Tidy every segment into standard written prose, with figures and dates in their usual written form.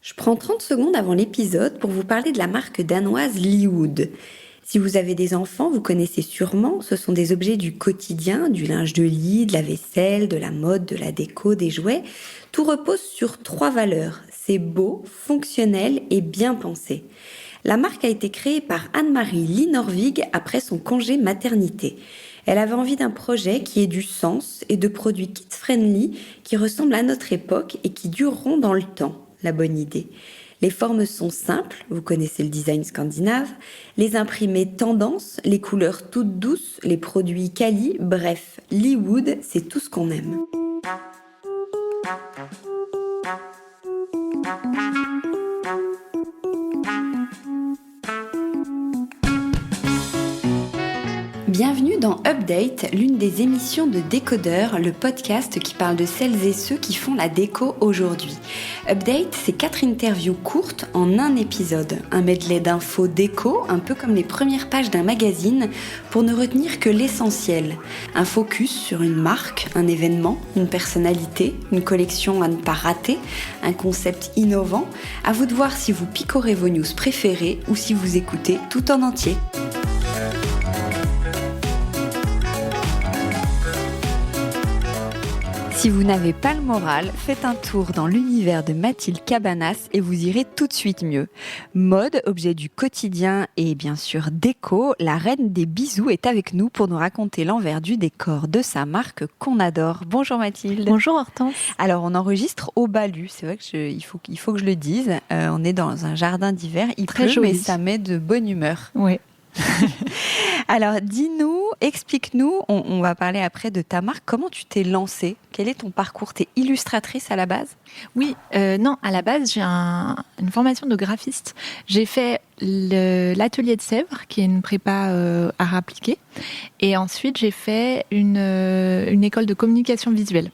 Je prends 30 secondes avant l'épisode pour vous parler de la marque danoise Liwood. Si vous avez des enfants, vous connaissez sûrement, ce sont des objets du quotidien, du linge de lit, de la vaisselle, de la mode, de la déco, des jouets. Tout repose sur 3 valeurs. C'est beau, fonctionnel et bien pensé. La marque a été créée par Anne-Marie Lie-Norvig après son congé maternité. Elle avait envie d'un projet qui ait du sens et de produits kids-friendly qui ressemblent à notre époque et qui dureront dans le temps. La bonne idée. Les formes sont simples, vous connaissez le design scandinave, les imprimés tendance, les couleurs toutes douces, les produits quali, bref, Liwood, c'est tout ce qu'on aime. Bienvenue dans Update, l'une des émissions de Décodeur, le podcast qui parle de celles et ceux qui font la déco aujourd'hui. Update, c'est 4 interviews courtes en un épisode, un medley d'infos déco, un peu comme les premières pages d'un magazine, pour ne retenir que l'essentiel. Un focus sur une marque, un événement, une personnalité, une collection à ne pas rater, un concept innovant. À vous de voir si vous picorez vos news préférées ou si vous écoutez tout en entier. Si vous n'avez pas le moral, faites un tour dans l'univers de Mathilde Cabanas et vous irez tout de suite mieux. Mode, objet du quotidien et bien sûr déco, la reine des bisous est avec nous pour nous raconter l'envers du décor de sa marque qu'on adore. Bonjour Mathilde. Bonjour Hortense. Alors on enregistre au Balu, c'est vrai que il faut que je le dise. On est dans un jardin d'hiver, il Très pleut joli. mais ça met de bonne humeur. Oui. Alors, dis-nous, explique-nous, on va parler après de ta marque. Comment tu t'es lancée ? Quel est ton parcours ? T'es illustratrice à la base ? Oui, non, à la base, j'ai une formation de graphiste. J'ai fait l'atelier de Sèvres, qui est une prépa art appliqué. Et ensuite, j'ai fait une école de communication visuelle.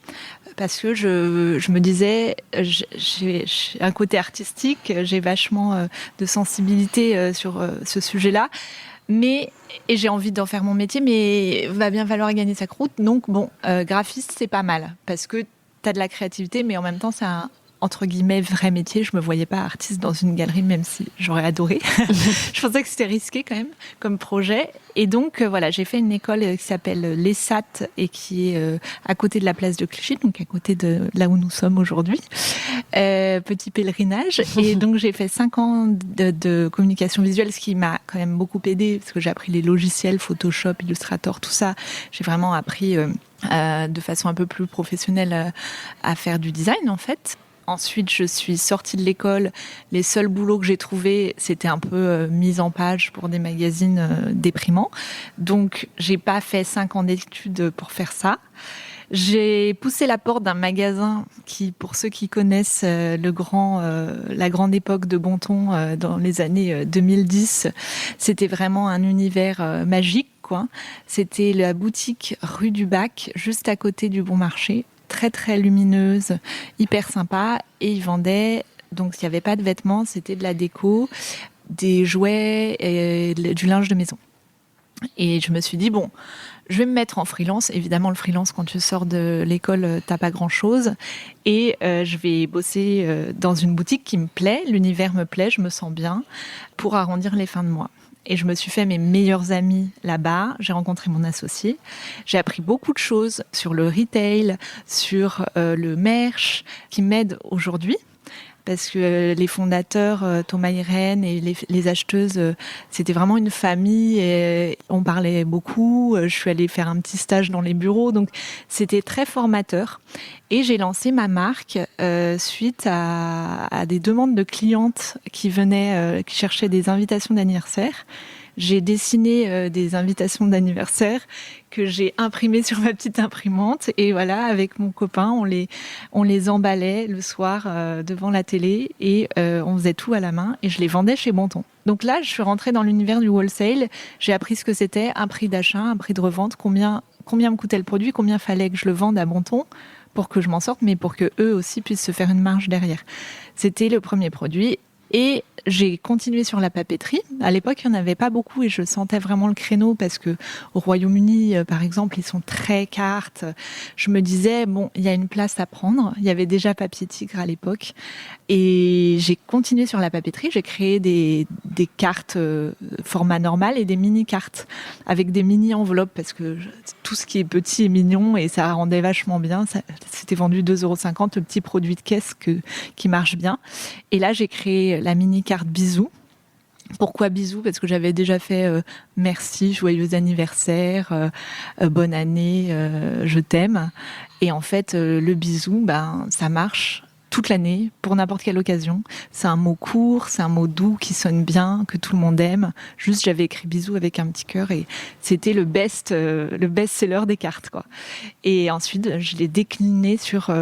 Parce que je me disais, j'ai un côté artistique, j'ai vachement de sensibilité sur ce sujet-là. Et j'ai envie d'en faire mon métier, mais va bien falloir gagner sa croûte. Donc bon, graphiste, c'est pas mal, parce que t'as de la créativité, mais en même temps, c'est un, entre guillemets, vrai métier. Je me voyais pas artiste dans une galerie, même si j'aurais adoré. Je pensais que c'était risqué quand même, comme projet. Et donc, voilà, j'ai fait une école qui s'appelle l'ESAT et qui est à côté de la place de Clichy, donc à côté de là où nous sommes aujourd'hui. Petit pèlerinage. Et donc, j'ai fait 5 ans de communication visuelle, ce qui m'a quand même beaucoup aidée, parce que j'ai appris les logiciels, Photoshop, Illustrator, tout ça. J'ai vraiment appris de façon un peu plus professionnelle à faire du design, en fait. Ensuite, je suis sortie de l'école. Les seuls boulots que j'ai trouvés, c'était un peu mise en page pour des magazines déprimants. Donc, j'ai pas fait 5 ans d'études pour faire ça. J'ai poussé la porte d'un magasin qui, pour ceux qui connaissent la grande époque de Bonton dans les années 2010, c'était vraiment un univers magique, quoi. C'était la boutique rue du Bac, juste à côté du Bon Marché. Très très lumineuse, hyper sympa, et ils vendaient, donc il n'y avait pas de vêtements, c'était de la déco, des jouets et du linge de maison. Et je me suis dit, bon, je vais me mettre en freelance. Évidemment, le freelance, quand tu sors de l'école, t'as pas grand-chose. Et je vais bosser dans une boutique qui me plaît, l'univers me plaît, je me sens bien, pour arrondir les fins de mois. Et je me suis fait mes meilleurs amis là-bas. J'ai rencontré mon associé. J'ai appris beaucoup de choses sur le retail, sur le merch, qui m'aident aujourd'hui. Parce que les fondateurs, Thomas Irène et les acheteuses, c'était vraiment une famille et on parlait beaucoup. Je suis allée faire un petit stage dans les bureaux, donc c'était très formateur. Et j'ai lancé ma marque suite à des demandes de clientes qui venaient, qui cherchaient des invitations d'anniversaire. J'ai dessiné des invitations d'anniversaire que j'ai imprimées sur ma petite imprimante. Et voilà, avec mon copain, on les emballait le soir devant la télé et on faisait tout à la main et je les vendais chez Bonton. Donc là, je suis rentrée dans l'univers du wholesale. J'ai appris ce que c'était, un prix d'achat, un prix de revente, combien me coûtait le produit, combien fallait que je le vende à Bonton pour que je m'en sorte, mais pour que eux aussi puissent se faire une marge derrière. C'était le premier produit. Et j'ai continué sur la papeterie. À l'époque, il n'y en avait pas beaucoup et je sentais vraiment le créneau parce que au Royaume-Uni, par exemple, ils sont très cartes. Je me disais, bon, il y a une place à prendre. Il y avait déjà Papier Tigre à l'époque. Et j'ai continué sur la papeterie. J'ai créé des cartes format normal et des mini-cartes avec des mini-enveloppes parce que tout ce qui est petit est mignon et ça rendait vachement bien. C'était vendu 2,50 €, le petit produit de caisse qui marche bien. Et là, j'ai créé la mini-carte bisous. Pourquoi bisous ? Parce que j'avais déjà fait merci, joyeux anniversaire, bonne année, je t'aime. Et en fait, le bisou, ça marche toute l'année, pour n'importe quelle occasion. C'est un mot court, c'est un mot doux qui sonne bien, que tout le monde aime. Juste, j'avais écrit bisous avec un petit cœur et c'était le best-seller des cartes, quoi. Et ensuite, je l'ai décliné sur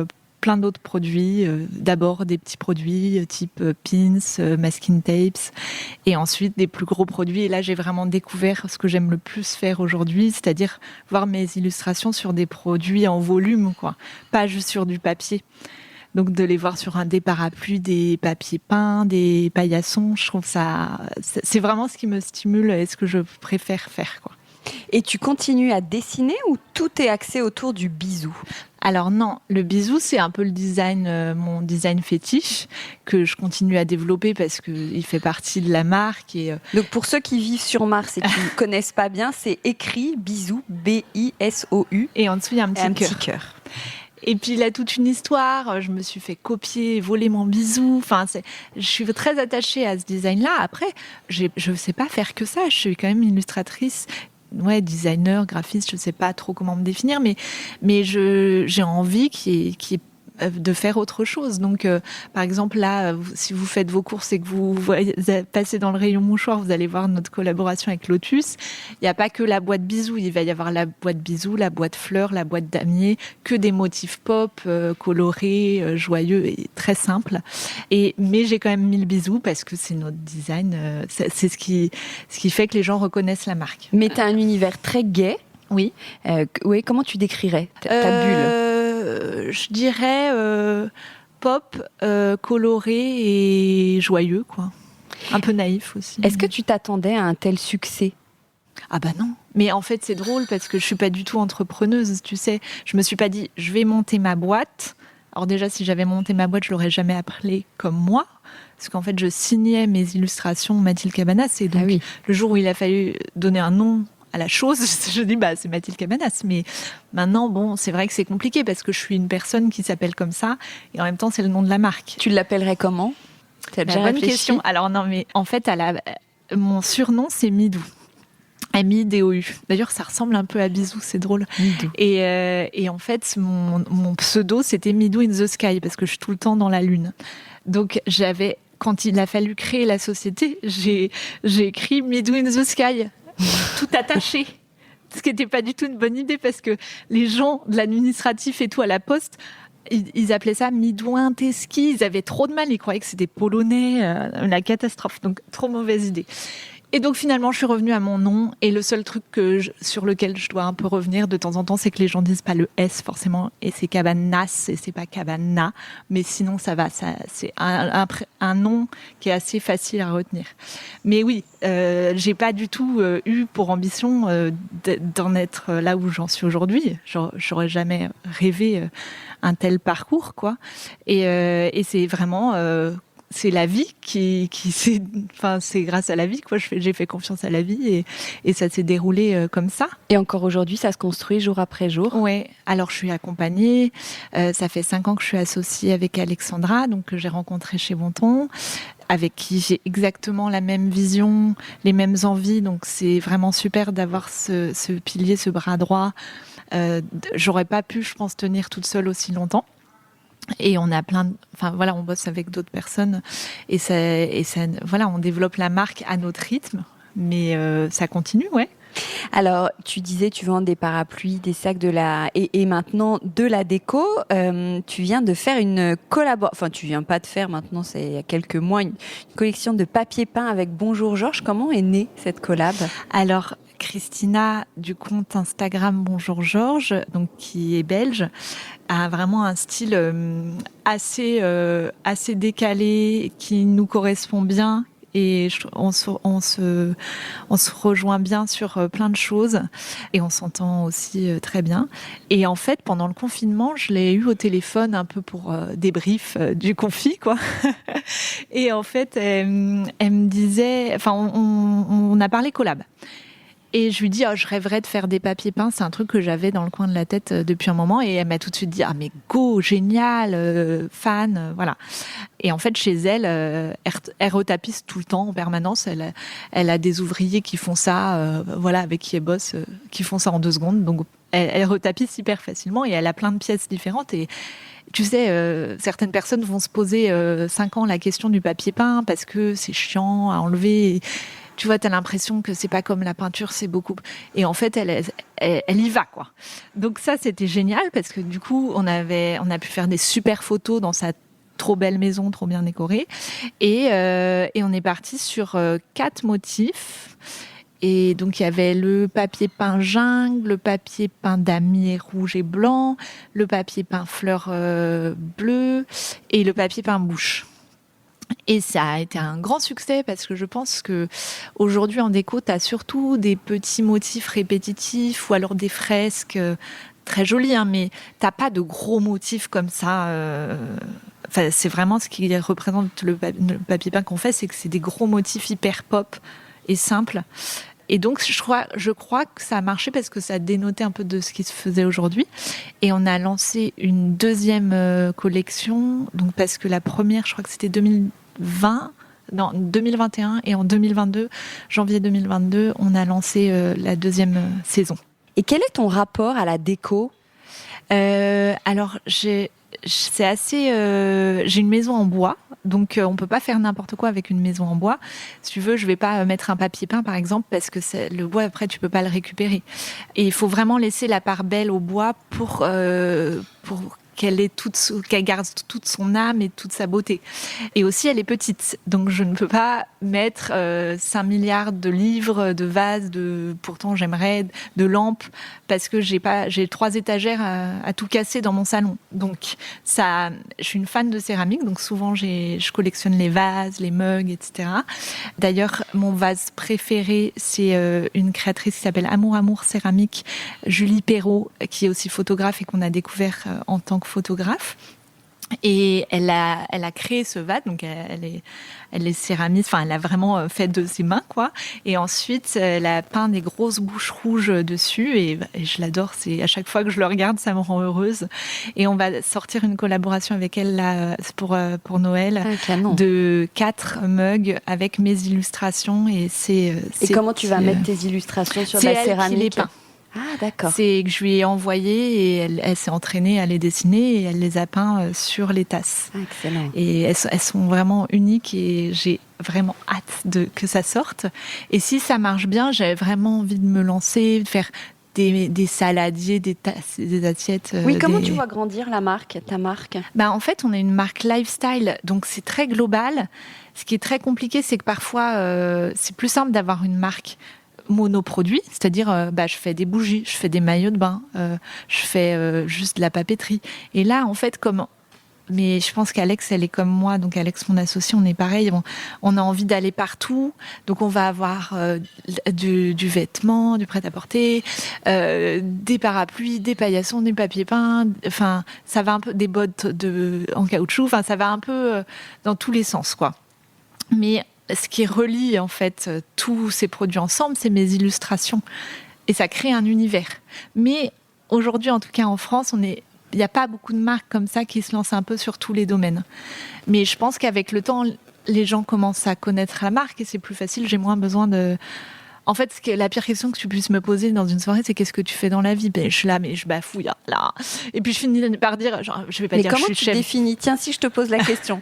plein d'autres produits. D'abord des petits produits type pins, masking tapes, et ensuite des plus gros produits. Et là, j'ai vraiment découvert ce que j'aime le plus faire aujourd'hui, c'est-à-dire voir mes illustrations sur des produits en volume, quoi, pas juste sur du papier. Donc de les voir sur des parapluies, des papiers peints, des paillassons, je trouve ça, c'est vraiment ce qui me stimule et ce que je préfère faire, quoi. Et tu continues à dessiner ou tout est axé autour du bisou ? Alors non, le bisou, c'est un peu le design, mon design fétiche, que je continue à développer parce qu'il fait partie de la marque. Et donc pour ceux qui vivent sur Mars et qui ne connaissent pas bien, c'est écrit bisou, B-I-S-O-U. Et en dessous, il y a un petit cœur. Et puis il a toute une histoire. Je me suis fait copier, voler mon bisou. Enfin, je suis très attachée à ce design-là. Après, je ne sais pas faire que ça. Je suis quand même illustratrice. Ouais, designer, graphiste, je sais pas trop comment me définir, mais j'ai envie de faire autre chose. Donc, par exemple, là, si vous faites vos courses et que vous passez dans le rayon mouchoir, vous allez voir notre collaboration avec Lotus. Il n'y a pas que la boîte bisous, il va y avoir la boîte bisous, la boîte fleurs, la boîte damier, que des motifs pop, colorés, joyeux et très simples. Mais j'ai quand même mis le bisou parce que c'est notre design, c'est ce qui fait que les gens reconnaissent la marque. Mais tu as un univers très gai. Oui. Oui, comment tu décrirais ta bulle ? Je dirais pop, coloré et joyeux, quoi. Un peu naïf aussi. Est-ce que tu t'attendais à un tel succès ? Ah bah non. Mais en fait, c'est drôle parce que je suis pas du tout entrepreneuse, tu sais. Je me suis pas dit, je vais monter ma boîte. Alors déjà, si j'avais monté ma boîte, je l'aurais jamais appelée comme moi. Parce qu'en fait, je signais mes illustrations Mathilde Cabanas. Et donc, le jour où il a fallu donner un nom à la chose, je dis c'est Mathilde Cabanas. Mais maintenant, bon, c'est vrai que c'est compliqué parce que je suis une personne qui s'appelle comme ça et en même temps c'est le nom de la marque. Tu l'appellerais comment ? T'as déjà réfléchi ? Bonne question. Alors non, mais en fait, mon surnom c'est Midou. M-I-D-O-U. D'ailleurs, ça ressemble un peu à Bisou, c'est drôle. Midou. Et en fait, mon pseudo c'était Midou in the Sky parce que je suis tout le temps dans la lune. Donc quand il a fallu créer la société, j'ai écrit Midou in the Sky. Tout attaché. Ce qui n'était pas du tout une bonne idée parce que les gens de l'administratif et tout à la poste, ils appelaient ça Midouin Teski. Ils avaient trop de mal. Ils croyaient que c'était polonais. La catastrophe. Donc, trop mauvaise idée. Et donc finalement, je suis revenue à mon nom. Et le seul truc sur lequel je dois un peu revenir de temps en temps, c'est que les gens disent pas le S forcément. Et c'est Cabanas et c'est pas Cabana. Mais sinon, ça va. C'est un nom qui est assez facile à retenir. Mais oui, j'ai pas du tout eu pour ambition d'en être là où j'en suis aujourd'hui. J'aurais jamais rêvé un tel parcours, quoi. Et c'est vraiment... c'est la vie c'est grâce à la vie, quoi. J'ai fait confiance à la vie et ça s'est déroulé comme ça. Et encore aujourd'hui, ça se construit jour après jour. Ouais. Alors je suis accompagnée. Ça fait 5 ans que je suis associée avec Alexandra, donc que j'ai rencontrée chez Bonton, avec qui j'ai exactement la même vision, les mêmes envies. Donc c'est vraiment super d'avoir ce pilier, ce bras droit. J'aurais pas pu, je pense, tenir toute seule aussi longtemps. Et on a on bosse avec d'autres personnes et ça, on développe la marque à notre rythme, mais ça continue, ouais. Alors, tu disais, tu vends des parapluies, des sacs et maintenant de la déco. Tu viens de faire une collaboration. Enfin, tu viens pas de faire maintenant, c'est il y a quelques mois, une collection de papier peint avec Bonjour Georges. Comment est née cette collab ? Alors, Christina du compte Instagram Bonjour Georges, donc qui est belge, a vraiment un style assez décalé qui nous correspond bien. Et on se rejoint bien sur plein de choses et on s'entend aussi très bien. Et en fait, pendant le confinement, je l'ai eu au téléphone un peu pour débrief du confi, quoi. Et en fait, elle me disait, enfin, on a parlé collab. Et je lui dis, je rêverais de faire des papiers peints. C'est un truc que j'avais dans le coin de la tête depuis un moment. Et elle m'a tout de suite dit, mais go, génial, fan, voilà. Et en fait, chez elle, elle retapisse tout le temps, en permanence. Elle a des ouvriers qui font ça, voilà, avec qui elle bosse, qui font ça en 2 secondes. Donc, elle retapisse hyper facilement et elle a plein de pièces différentes. Et tu sais, certaines personnes vont se poser 5 ans la question du papier peint parce que c'est chiant à enlever. Et, tu vois, t'as l'impression que c'est pas comme la peinture, c'est beaucoup. Et en fait, elle y va, quoi. Donc ça, c'était génial parce que du coup, on a pu faire des super photos dans sa trop belle maison, trop bien décorée. Et on est parti sur 4 motifs. Et donc, il y avait le papier peint jungle, le papier peint damier rouge et blanc, le papier peint fleur bleue et le papier peint bouche. Et ça a été un grand succès parce que je pense que aujourd'hui en déco, tu as surtout des petits motifs répétitifs ou alors des fresques très jolies, hein, mais t'as pas de gros motifs comme ça. Enfin, c'est vraiment ce qui représente le papier peint qu'on fait, c'est que c'est des gros motifs hyper pop et simples. Et donc, je crois que ça a marché parce que ça a dénoté un peu de ce qui se faisait aujourd'hui. Et on a lancé une 2e collection. Donc, parce que la première, je crois que c'était 2021. Et en 2022, janvier 2022, on a lancé la 2e saison. Et quel est ton rapport à la déco ? Alors, j'ai une maison en bois, donc on peut pas faire n'importe quoi avec une maison en bois. Si tu veux, je vais pas mettre un papier peint par exemple parce que le bois après tu peux pas le récupérer. Et il faut vraiment laisser la part belle au bois pour qu'elle garde toute son âme et toute sa beauté. Et aussi, elle est petite. Donc, je ne peux pas mettre 5 milliards de livres, de vases, pourtant j'aimerais, de lampes, parce que j'ai 3 étagères à tout casser dans mon salon. Donc, je suis une fan de céramique, donc souvent je collectionne les vases, les mugs, etc. D'ailleurs, mon vase préféré, c'est une créatrice qui s'appelle Amour Céramique, Julie Perrault, qui est aussi photographe et qu'on a découvert en tant que photographe. Et elle a créé ce vase, donc elle est céramiste, enfin elle a vraiment fait de ses mains, quoi. Et ensuite elle a peint des grosses bouches rouges dessus et je l'adore. C'est à chaque fois que je le regarde, ça me rend heureuse. Et on va sortir une collaboration avec elle là pour Noël de 4 mugs avec mes illustrations et c'est. Et comment tu vas mettre tes illustrations sur la céramique ? C'est elle qui les peint. Ah, d'accord. C'est que je lui ai envoyé et elle s'est entraînée à les dessiner et elle les a peints sur les tasses. Ah, excellent. Et elles sont vraiment uniques et j'ai vraiment hâte que ça sorte. Et si ça marche bien, j'ai vraiment envie de me lancer, de faire des saladiers, des tasses, des assiettes. Oui, comment tu vois grandir ta marque ? En fait, on est une marque lifestyle, donc c'est très global. Ce qui est très compliqué, c'est que parfois, c'est plus simple d'avoir une marque monoproduit, c'est-à-dire je fais des bougies, je fais des maillots de bain, je fais juste de la papeterie. Et là, en fait, mais je pense qu'Alex, elle est comme moi, donc Alex, mon associé, on est pareil, on a envie d'aller partout, donc on va avoir du vêtement, du prêt-à-porter, des parapluies, des paillassons, du papier peint, enfin, ça va un peu, des bottes en caoutchouc, enfin, ça va un peu dans tous les sens, quoi. Mais ce qui relie en fait tous ces produits ensemble, c'est mes illustrations. Et ça crée un univers. Mais aujourd'hui, en tout cas en France, il n'y a pas beaucoup de marques comme ça qui se lancent un peu sur tous les domaines. Mais je pense qu'avec le temps, les gens commencent à connaître la marque et c'est plus facile. J'ai moins besoin de... En fait, la pire question que tu puisses me poser dans une soirée, c'est qu'est-ce que tu fais dans la vie ? Je suis là, mais je bafouille, là. Et puis je finis par dire, genre, je vais pas dire que je suis chef. Mais comment tu définis ? Tiens, si je te pose la question.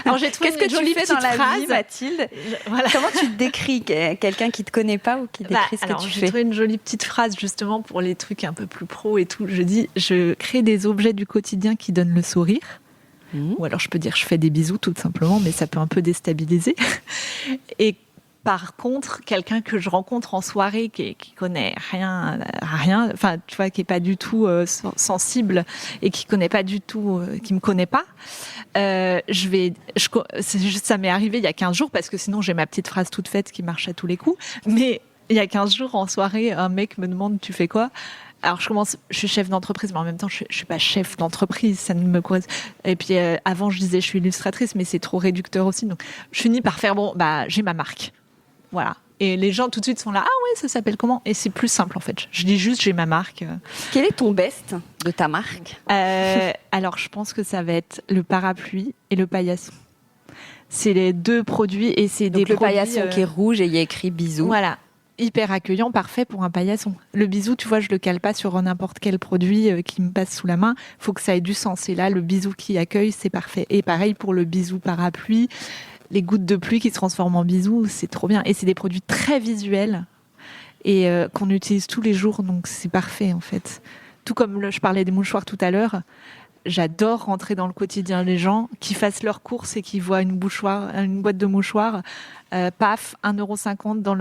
Alors, j'ai trouvé qu'est-ce que tu fais dans la vie, Mathilde ? Voilà. Comment tu te décris ? Quelqu'un qui te connaît pas ou qui décrit ce que tu fais ? J'ai trouvé une jolie petite phrase justement pour les trucs un peu plus pro et tout. Je dis, je crée des objets du quotidien qui donnent le sourire. Ou alors je peux dire, je fais des bisous tout simplement, mais ça peut un peu déstabiliser. Et Par contre, quelqu'un que je rencontre en soirée qui connaît rien, enfin, tu vois, qui est pas du tout sensible et qui connaît pas du tout, qui me connaît pas, ça m'est arrivé il y a 15 jours parce que sinon j'ai ma petite phrase toute faite qui marche à tous les coups. Mais il y a 15 jours en soirée, un mec me demande tu fais quoi ? Alors je suis chef d'entreprise, mais en même temps je suis pas chef d'entreprise, ça ne me correspond. Et puis avant je disais je suis illustratrice, mais c'est trop réducteur aussi. Donc je finis par faire j'ai ma marque. Voilà. Et les gens tout de suite sont là, ah ouais, ça s'appelle comment ? Et c'est plus simple en fait. Je dis juste, j'ai ma marque. Quel est ton best de ta marque ? Alors je pense que ça va être le parapluie et le paillasson. C'est les 2 produits et c'est donc des produits... le paillasson qui est rouge et il y a écrit bisous. Voilà. Hyper accueillant, parfait pour un paillasson. Le bisou, tu vois, je le cale pas sur n'importe quel produit qui me passe sous la main. Faut que ça ait du sens. Et là, le bisou qui accueille, c'est parfait. Et pareil pour le bisou parapluie. Les gouttes de pluie qui se transforment en bisous, c'est trop bien. Et c'est des produits très visuels et qu'on utilise tous les jours, donc c'est parfait en fait. Tout comme je parlais des mouchoirs tout à l'heure, j'adore rentrer dans le quotidien des gens qui fassent leurs courses et qui voient une boîte de mouchoirs, paf, 1,50 € dans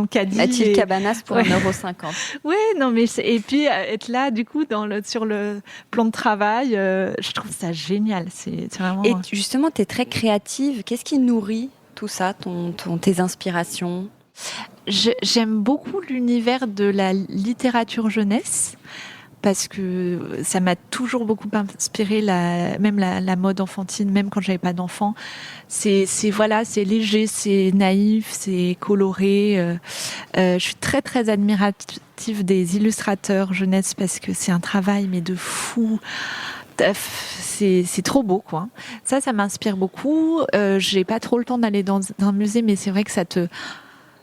le caddie. Mathilde Cabanas pour 1,50 €. Oui, non, mais et puis être là, du coup, sur le plan de travail, je trouve ça génial. C'est vraiment... Et justement, tu es très créative. Qu'est-ce qui nourrit tout ça, tes inspirations ? J'aime beaucoup l'univers de la littérature jeunesse. Parce que ça m'a toujours beaucoup inspiré, même la mode enfantine, même quand j'avais pas d'enfant. C'est léger, c'est naïf, c'est coloré. Je suis très très admirative des illustrateurs jeunesse parce que c'est un travail mais de fou. C'est trop beau, quoi. Ça m'inspire beaucoup. J'ai pas trop le temps d'aller dans un musée, mais c'est vrai que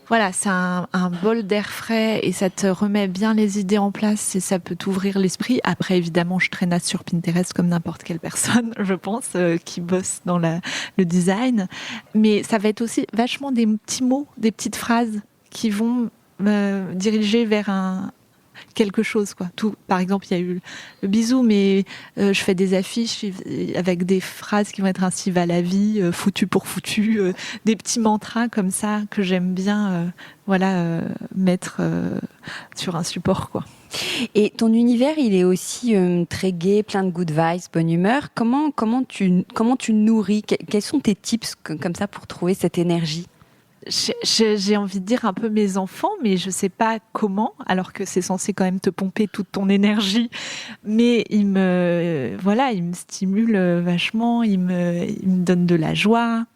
voilà, c'est un bol d'air frais et ça te remet bien les idées en place et ça peut t'ouvrir l'esprit. Après, évidemment, je traînasse sur Pinterest comme n'importe quelle personne, je pense, qui bosse dans le design. Mais ça va être aussi vachement des petits mots, des petites phrases qui vont me diriger vers quelque chose, quoi. Par exemple, il y a eu le bisou, mais je fais des affiches avec des phrases qui vont être ainsi va la vie, foutu pour foutu, des petits mantras comme ça que j'aime bien mettre sur un support, quoi. Et ton univers, il est aussi très gai, plein de good vibes, bonne humeur. Comment tu nourris ? Quels sont tes tips comme ça pour trouver cette énergie ? J'ai envie de dire un peu mes enfants, mais je sais pas comment, alors que c'est censé quand même te pomper toute ton énergie. Mais ils me stimulent vachement, ils me donnent de la joie.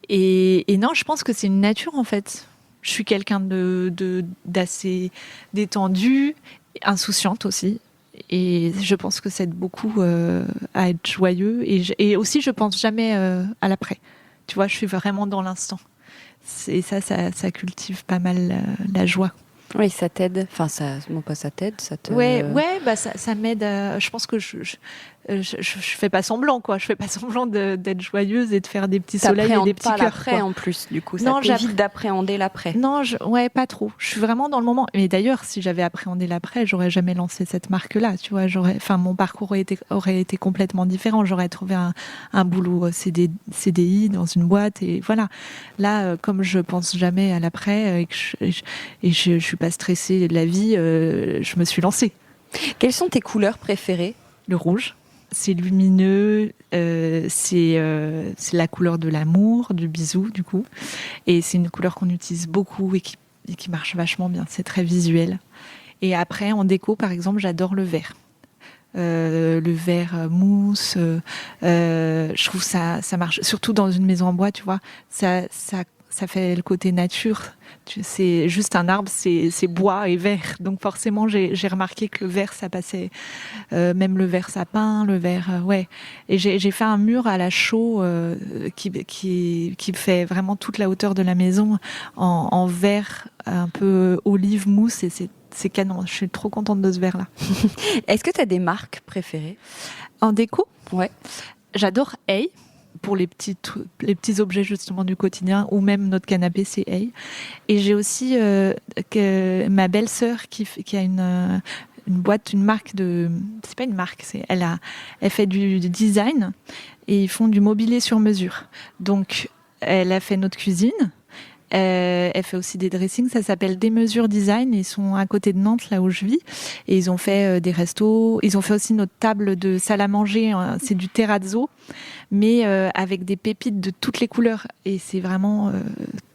Et non, je pense que c'est une nature en fait. Je suis quelqu'un d'assez détendu, insouciante aussi. Et je pense que ça aide beaucoup à être joyeux. Et aussi, je pense jamais à l'après. Tu vois, je suis vraiment dans l'instant. Et ça cultive pas mal la joie. Oui, ça t'aide. Enfin, ça t'aide, ça te... Ouais, ça m'aide. Je pense que je fais pas semblant, quoi. Je fais pas semblant d'être joyeuse et de faire des petits soleils et des petits cœurs. L'après en plus, du coup. Ça t'évite d'appréhender l'après. Non, pas trop. Je suis vraiment dans le moment. Mais d'ailleurs, si j'avais appréhendé l'après, j'aurais jamais lancé cette marque-là. Tu vois, mon parcours aurait été complètement différent. J'aurais trouvé un boulot CDI dans une boîte et voilà. Là, comme je pense jamais à l'après et que je suis pas stressée de la vie, je me suis lancée. Quelles sont tes couleurs préférées ? Le rouge. C'est lumineux, c'est la couleur de l'amour, du bisou, du coup. Et c'est une couleur qu'on utilise beaucoup et qui marche vachement bien. C'est très visuel. Et après, en déco, par exemple, j'adore le vert. Le vert mousse. Je trouve ça marche. Surtout dans une maison en bois, tu vois. Ça fait le côté nature. C'est juste un arbre, c'est bois et vert. Donc forcément, j'ai remarqué que le vert, ça passait. Même le vert sapin, le vert... ouais. Et j'ai fait un mur à la chaux qui fait vraiment toute la hauteur de la maison en vert, un peu olive mousse. Et c'est canon. Je suis trop contente de ce vert-là. Est-ce que tu as des marques préférées ? En déco ? Ouais. J'adore Hey. Pour les petits objets justement du quotidien, ou même notre canapé, c'est Hey. Et j'ai aussi ma belle-sœur qui a une boîte, une marque de... C'est pas une marque, elle fait du design et ils font du mobilier sur mesure. Donc, elle a fait notre cuisine, Elle fait aussi des dressings. Ça s'appelle Démesure Design. Ils sont à côté de Nantes, là où je vis. Et ils ont fait des restos. Ils ont fait aussi notre table de salle à manger. C'est du terrazzo, mais avec des pépites de toutes les couleurs. Et c'est vraiment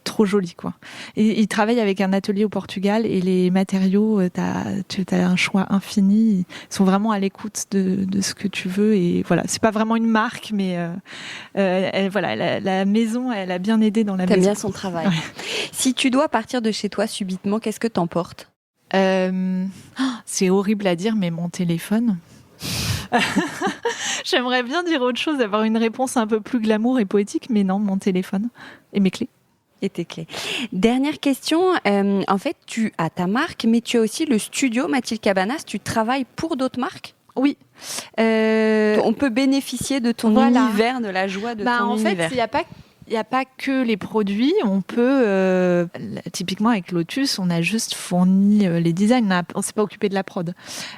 trop joli, quoi. Et ils travaillent avec un atelier au Portugal et les matériaux, tu as un choix infini. Ils sont vraiment à l'écoute de ce que tu veux. Et voilà, c'est pas vraiment une marque, mais la maison, elle a bien aidé dans la maison. T'aimes bien son travail. Ouais. Si tu dois partir de chez toi subitement, qu'est-ce que t'emportes ? C'est horrible à dire, mais mon téléphone. J'aimerais bien dire autre chose, avoir une réponse un peu plus glamour et poétique, mais non, mon téléphone et mes clés. Et tes clés. Dernière question, en fait, tu as ta marque, mais tu as aussi le studio Mathilde Cabanas. Tu travailles pour d'autres marques ? Oui. On peut bénéficier de ton univers, de la joie de ton univers. En fait, il n'y a pas que les produits. On peut, typiquement avec Lotus, on a juste fourni les designs. On ne s'est pas occupé de la prod.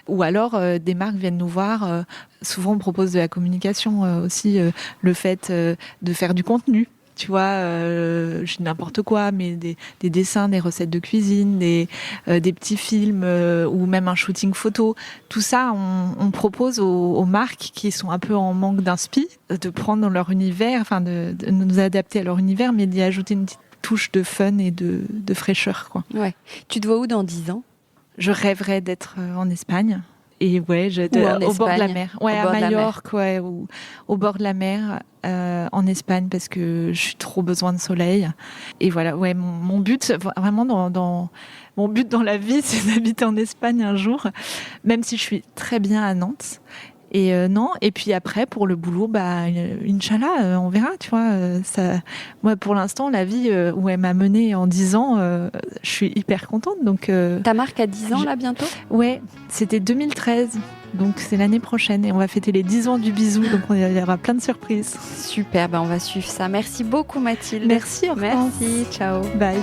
Ou alors, des marques viennent nous voir. Souvent, on propose de la communication aussi, le fait de faire du contenu. Tu vois, je dis n'importe quoi, mais des dessins, des recettes de cuisine, des petits films ou même un shooting photo. Tout ça, on propose aux marques qui sont un peu en manque d'inspi de prendre leur univers, enfin de nous adapter à leur univers, mais d'y ajouter une petite touche de fun et de fraîcheur, quoi. Ouais. Tu te vois où dans 10 ans ? Je rêverais d'être en Espagne. Et ouais, au bord de la mer. Ouais, à Majorque, ouais, ou au bord de la mer, en Espagne, parce que je suis trop besoin de soleil. Et voilà, ouais, mon but, vraiment mon but dans la vie, c'est d'habiter en Espagne un jour, même si je suis très bien à Nantes. Et non, et puis après, pour le boulot, Inch'Allah, on verra, tu vois. Moi, pour l'instant, la vie où elle m'a menée en 10 ans, je suis hyper contente. Donc, ta marque a 10 ans, là, bientôt ? Ouais, c'était 2013, donc c'est l'année prochaine. Et on va fêter les 10 ans du bisou, donc il y aura plein de surprises. Super, on va suivre ça. Merci beaucoup, Mathilde. Merci, Hortense. Merci, ciao. Bye.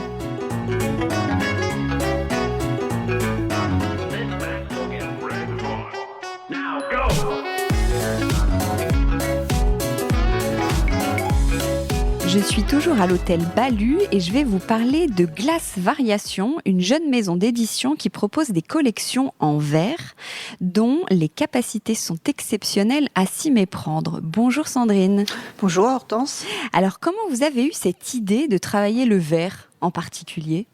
Je suis toujours à l'hôtel Balue et je vais vous parler de Glace Variation, une jeune maison d'édition qui propose des collections en verre dont les capacités sont exceptionnelles à s'y méprendre. Bonjour Sandrine. Bonjour Hortense. Alors comment vous avez eu cette idée de travailler le verre en particulier ?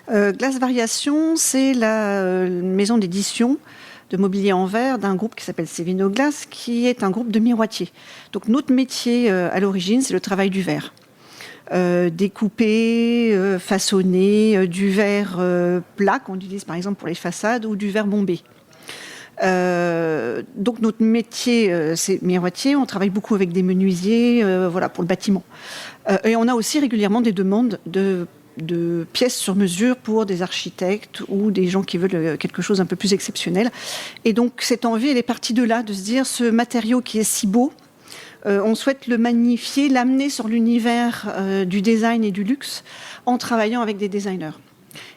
Glace Variation, c'est la maison d'édition de mobilier en verre d'un groupe qui s'appelle Sévino Glace, qui est un groupe de miroitiers. Donc notre métier à l'origine, c'est le travail du verre. Découper, façonner du verre plat qu'on utilise par exemple pour les façades ou du verre bombé. Donc notre métier, c'est miroitier. On travaille beaucoup avec des menuisiers, pour le bâtiment. Et on a aussi régulièrement des demandes de pièces sur mesure pour des architectes ou des gens qui veulent quelque chose un peu plus exceptionnel. Et donc cette envie, elle est partie de là, de se dire ce matériau qui est si beau, on souhaite le magnifier, l'amener sur l'univers du design et du luxe en travaillant avec des designers.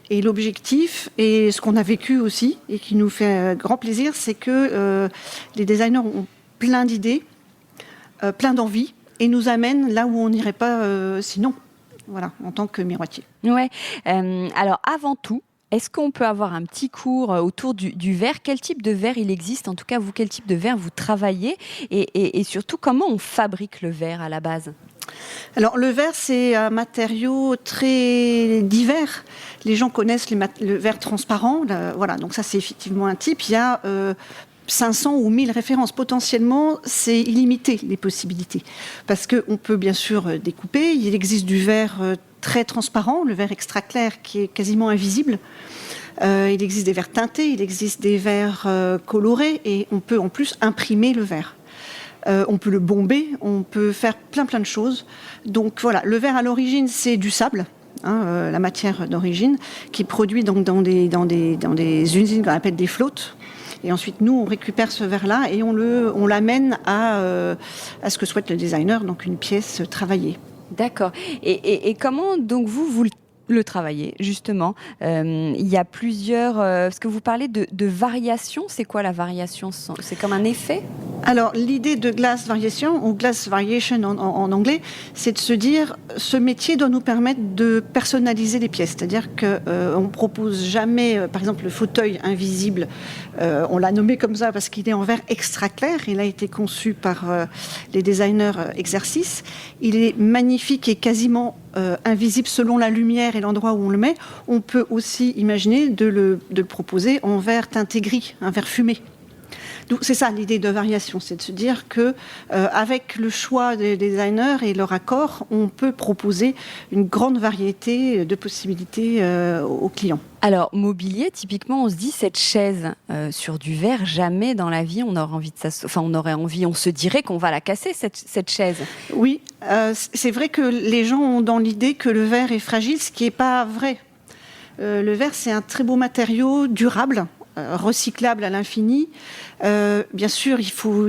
Et l'objectif, et ce qu'on a vécu aussi, et qui nous fait grand plaisir, c'est que les designers ont plein d'idées, plein d'envies, et nous amènent là où on n'irait pas sinon. Voilà, en tant que miroitier. Ouais. Alors avant tout, est-ce qu'on peut avoir un petit cours autour du verre ? Quel type de verre il existe ? En tout cas, vous, quel type de verre vous travaillez ? Et surtout, comment on fabrique le verre à la base ? Alors, le verre, c'est un matériau très divers. Les gens connaissent le verre transparent. Voilà, donc ça, c'est effectivement un type. Il y a 500 ou 1000 références. Potentiellement, c'est illimité, les possibilités. Parce qu'on peut bien sûr découper. Il existe du verre très transparent, le verre extra clair qui est quasiment invisible. Il existe des verres teintés, il existe des verres colorés et on peut en plus imprimer le verre. On peut le bomber, on peut faire plein de choses. Donc voilà, le verre à l'origine, c'est du sable. La matière d'origine, qui est produit donc dans des usines qu'on appelle des flottes. Et ensuite, nous, on récupère ce verre-là et on l'amène à ce que souhaite le designer, donc une pièce travaillée. D'accord. Et comment, donc, vous le le travailler, justement. Il y a plusieurs... parce que vous parlez de variation. C'est quoi la variation? C'est comme un effet? Alors, l'idée de glass variation, ou glass variation en anglais, c'est de se dire, ce métier doit nous permettre de personnaliser les pièces. C'est-à-dire qu'on ne propose jamais, par exemple, le fauteuil invisible, on l'a nommé comme ça parce qu'il est en verre extra clair. Il a été conçu par les designers exercice. Il est magnifique et quasiment invisible selon la lumière et l'endroit où on le met. On peut aussi imaginer de le proposer en verre teinté gris, un verre fumé. Donc, c'est ça l'idée de variation, c'est de se dire que avec le choix des designers et leur accord, on peut proposer une grande variété de possibilités aux clients. Alors, mobilier, typiquement, on se dit, cette chaise sur du verre, jamais dans la vie on aurait envie de s'asseoir. Enfin, on se dirait qu'on va la casser, cette chaise. Oui, c'est vrai que les gens ont dans l'idée que le verre est fragile, ce qui n'est pas vrai. Le verre, c'est un très beau matériau, durable, recyclable à l'infini. Bien sûr, il faut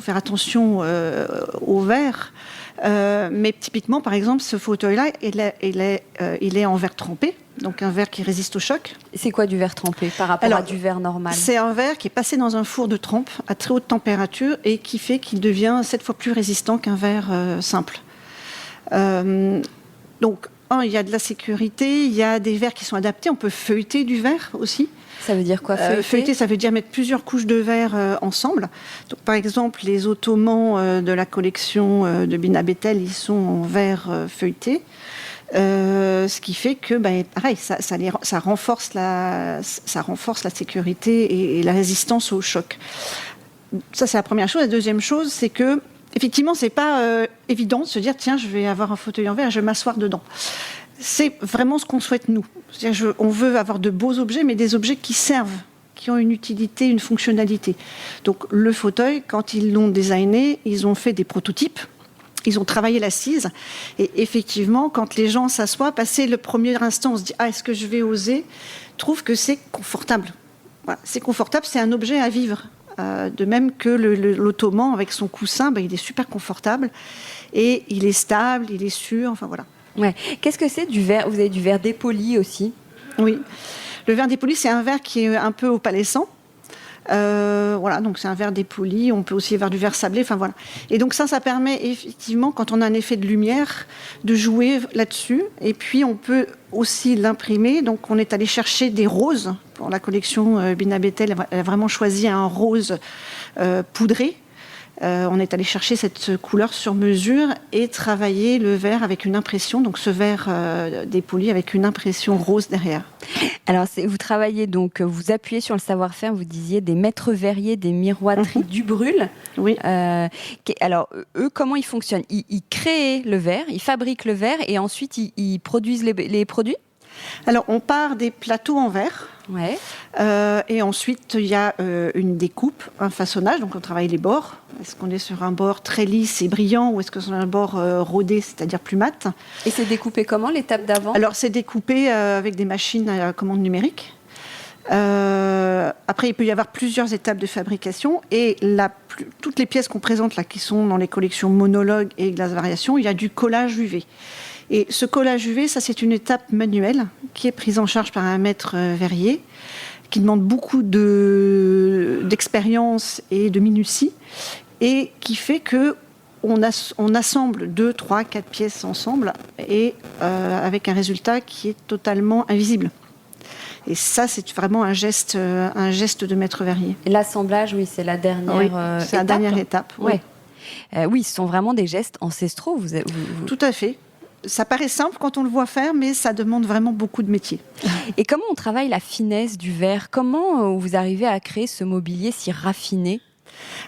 faire attention au verre. Mais typiquement, par exemple, ce fauteuil-là, il est en verre trempé, donc un verre qui résiste au choc. C'est quoi du verre trempé par rapport à du verre normal? C'est un verre qui est passé dans un four de trempe à très haute température et qui fait qu'il devient 7 fois plus résistant qu'un verre simple. Donc, il y a de la sécurité, il y a des verres qui sont adaptés, on peut feuilleter du verre aussi. Ça veut dire quoi, feuilleter? Feuilleter, ça veut dire mettre plusieurs couches de verre ensemble. Donc, par exemple, les ottomans de la collection de Bina Bettel, ils sont en verre feuilleté. Ce qui fait que, pareil, ça renforce la sécurité et la résistance au choc. Ça, c'est la première chose. La deuxième chose, c'est que effectivement, c'est pas évident de se dire tiens, je vais avoir un fauteuil en verre et je vais m'asseoir dedans. C'est vraiment ce qu'on souhaite nous. C'est-à-dire, on veut avoir de beaux objets, mais des objets qui servent, qui ont une utilité, une fonctionnalité. Donc le fauteuil, quand ils l'ont designé, ils ont fait des prototypes. Ils ont travaillé l'assise. Et effectivement, quand les gens s'assoient, passé le premier instant, on se dit est-ce que je vais oser? Trouve que c'est confortable. Voilà, c'est confortable, c'est un objet à vivre. De même que l'ottoman avec son coussin, il est super confortable et il est stable, il est sûr, enfin voilà. Ouais. Qu'est-ce que c'est du verre? Vous avez du verre dépoli aussi? Oui, le verre dépoli, c'est un verre qui est un peu opalescent. Voilà, donc c'est un verre dépoli. On peut aussi avoir du verre sablé, enfin voilà. Et donc ça permet effectivement, quand on a un effet de lumière, de jouer là-dessus. Et puis on peut aussi l'imprimer. Donc on est allé chercher des roses pour la collection Bina Bettel. Elle a vraiment choisi un rose poudré. On est allé chercher cette couleur sur mesure et travailler le verre avec une impression, donc ce verre dépoli avec une impression rose derrière. Alors, vous travaillez donc, vous appuyez sur le savoir-faire, vous disiez des maîtres verriers, des miroiteries du Brûle. Oui. Alors, eux, comment ils fonctionnent? Ils créent le verre, ils fabriquent le verre et ensuite ils produisent les produits? Alors, on part des plateaux en verre. Ouais. Et ensuite, il y a une découpe, un façonnage. Donc, on travaille les bords. Est-ce qu'on est sur un bord très lisse et brillant ou est-ce que c'est un bord rodé, c'est-à-dire plus mat? Et c'est découpé comment, l'étape d'avant? Alors, c'est découpé avec des machines à commande numérique. Après, il peut y avoir plusieurs étapes de fabrication. Et toutes les pièces qu'on présente là, qui sont dans les collections Monologue et Glace Variation, il y a du collage UV. Et ce collage UV, ça c'est une étape manuelle qui est prise en charge par un maître verrier, qui demande beaucoup d'expérience et de minutie, et qui fait que on assemble 2, 3, 4 pièces ensemble, et avec un résultat qui est totalement invisible. Et ça, c'est vraiment un geste de maître verrier. Et l'assemblage, oui, c'est la dernière étape. C'est la dernière étape. Oui. Oui, ce sont vraiment des gestes ancestraux. Tout à fait. Ça paraît simple quand on le voit faire, mais ça demande vraiment beaucoup de métier. Et comment on travaille la finesse du verre? Comment vous arrivez à créer ce mobilier si raffiné?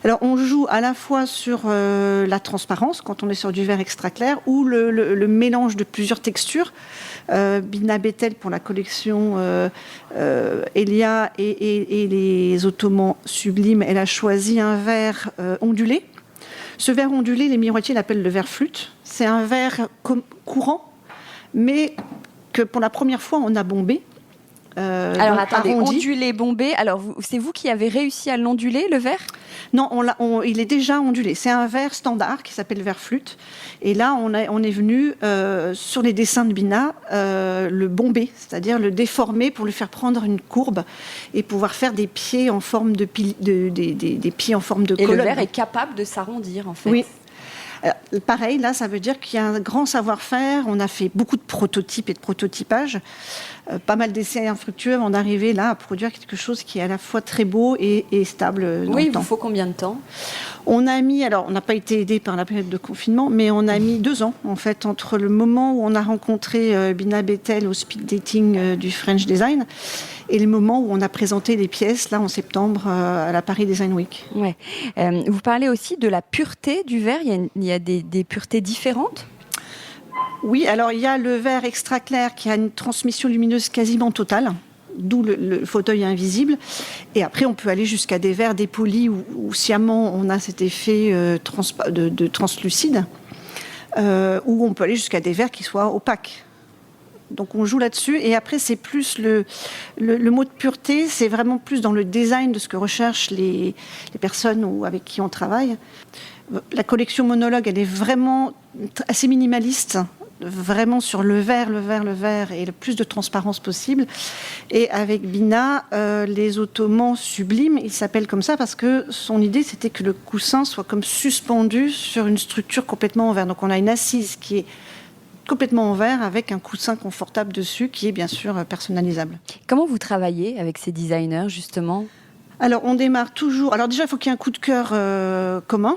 Alors, on joue à la fois sur la transparence, quand on est sur du verre extra clair, ou le mélange de plusieurs textures. Bina Bettel, pour la collection Elia et les Ottomans sublimes, elle a choisi un verre ondulé. Ce verre ondulé, les miroitiers l'appellent le verre flûte. C'est un verre courant, mais que pour la première fois, on a bombé. Alors attendez, ondulé, bombé. Alors c'est vous qui avez réussi à l'onduler, le verre? Non, il est déjà ondulé. C'est un verre standard qui s'appelle verre flûte. Et là, on est venu, sur les dessins de Bina, le bomber, c'est-à-dire le déformer pour lui faire prendre une courbe et pouvoir faire des pieds en forme de des pieds en forme de colonne. Et le verre est capable de s'arrondir, en fait. Oui. Pareil, là, ça veut dire qu'il y a un grand savoir-faire. On a fait beaucoup de prototypes et de prototypage, pas mal d'essais infructueux avant d'arriver là à produire quelque chose qui est à la fois très beau et stable dans le temps. Il vous faut combien de temps ? On a mis, alors on n'a pas été aidé par la période de confinement, mais on a mis 2 ans en fait entre le moment où on a rencontré Bina Bettel au speed dating du French Design et le moment où on a présenté les pièces là en septembre à la Paris Design Week. Ouais. Vous parlez aussi de la pureté du verre. Il y a des puretés différentes ? Oui, alors il y a le verre extra clair qui a une transmission lumineuse quasiment totale, d'où le fauteuil invisible. Et après, on peut aller jusqu'à des verres dépolis où sciemment on a cet effet de translucide, où on peut aller jusqu'à des verres qui soient opaques. Donc on joue là-dessus. Et après, c'est plus le mot de pureté, c'est vraiment plus dans le design de ce que recherchent les personnes avec qui on travaille. La collection Monologue, elle est vraiment assez minimaliste, vraiment sur le verre et le plus de transparence possible. Et avec Bina, les ottomans sublimes, il s'appelle comme ça parce que son idée, c'était que le coussin soit comme suspendu sur une structure complètement en verre. Donc on a une assise qui est complètement en verre avec un coussin confortable dessus qui est bien sûr personnalisable. Comment vous travaillez avec ces designers, justement ? Alors on démarre toujours... Alors déjà, il faut qu'il y ait un coup de cœur commun.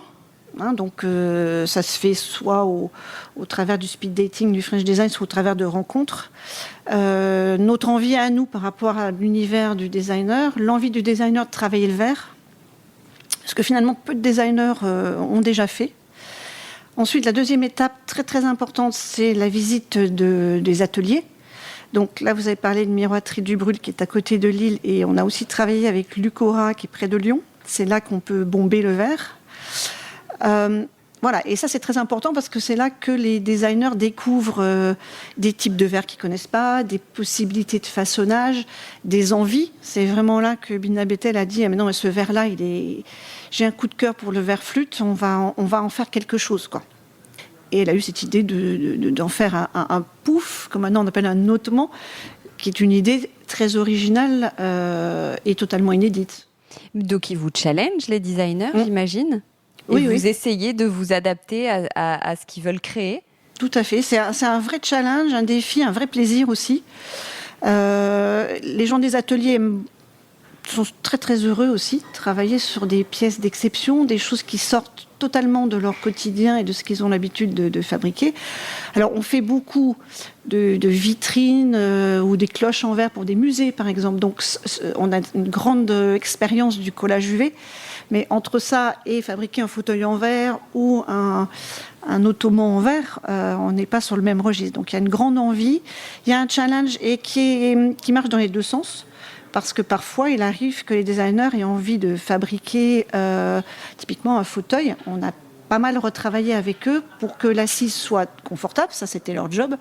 Donc ça se fait soit au travers du speed dating du French Design, soit au travers de rencontres. Notre envie à nous par rapport à l'univers du designer, l'envie du designer de travailler le verre, ce que finalement peu de designers ont déjà fait. Ensuite, la deuxième étape très très importante, c'est la visite des ateliers. Donc là, vous avez parlé de Miroiterie du Brûle qui est à côté de Lille et on a aussi travaillé avec Lucora qui est près de Lyon. C'est là qu'on peut bomber le verre. Voilà, et ça c'est très important parce que c'est là que les designers découvrent des types de verres qu'ils connaissent pas, des possibilités de façonnage, des envies. C'est vraiment là que Bina Bettel a dit ah, mais non, mais ce verre-là, j'ai un coup de cœur pour le verre flûte, on va en faire quelque chose, quoi. Et elle a eu cette idée d'en faire un pouf, comme maintenant on appelle un ottoman, qui est une idée très originale et totalement inédite. Donc ils vous challenge les designers, j'imagine ? Et vous essayez de vous adapter à ce qu'ils veulent créer ? Tout à fait. C'est un vrai challenge, un défi, un vrai plaisir aussi. Les gens des ateliers sont très très heureux aussi de travailler sur des pièces d'exception, des choses qui sortent totalement de leur quotidien et de ce qu'ils ont l'habitude de fabriquer. Alors on fait beaucoup de vitrines ou des cloches en verre pour des musées par exemple. Donc on a une grande expérience du collage UV. Mais entre ça et fabriquer un fauteuil en verre ou un ottoman en verre, on n'est pas sur le même registre. Donc il y a une grande envie, il y a un challenge et qui marche dans les deux sens. Parce que parfois, il arrive que les designers aient envie de fabriquer typiquement un fauteuil. On a pas mal retravaillé avec eux pour que l'assise soit confortable, ça c'était leur job,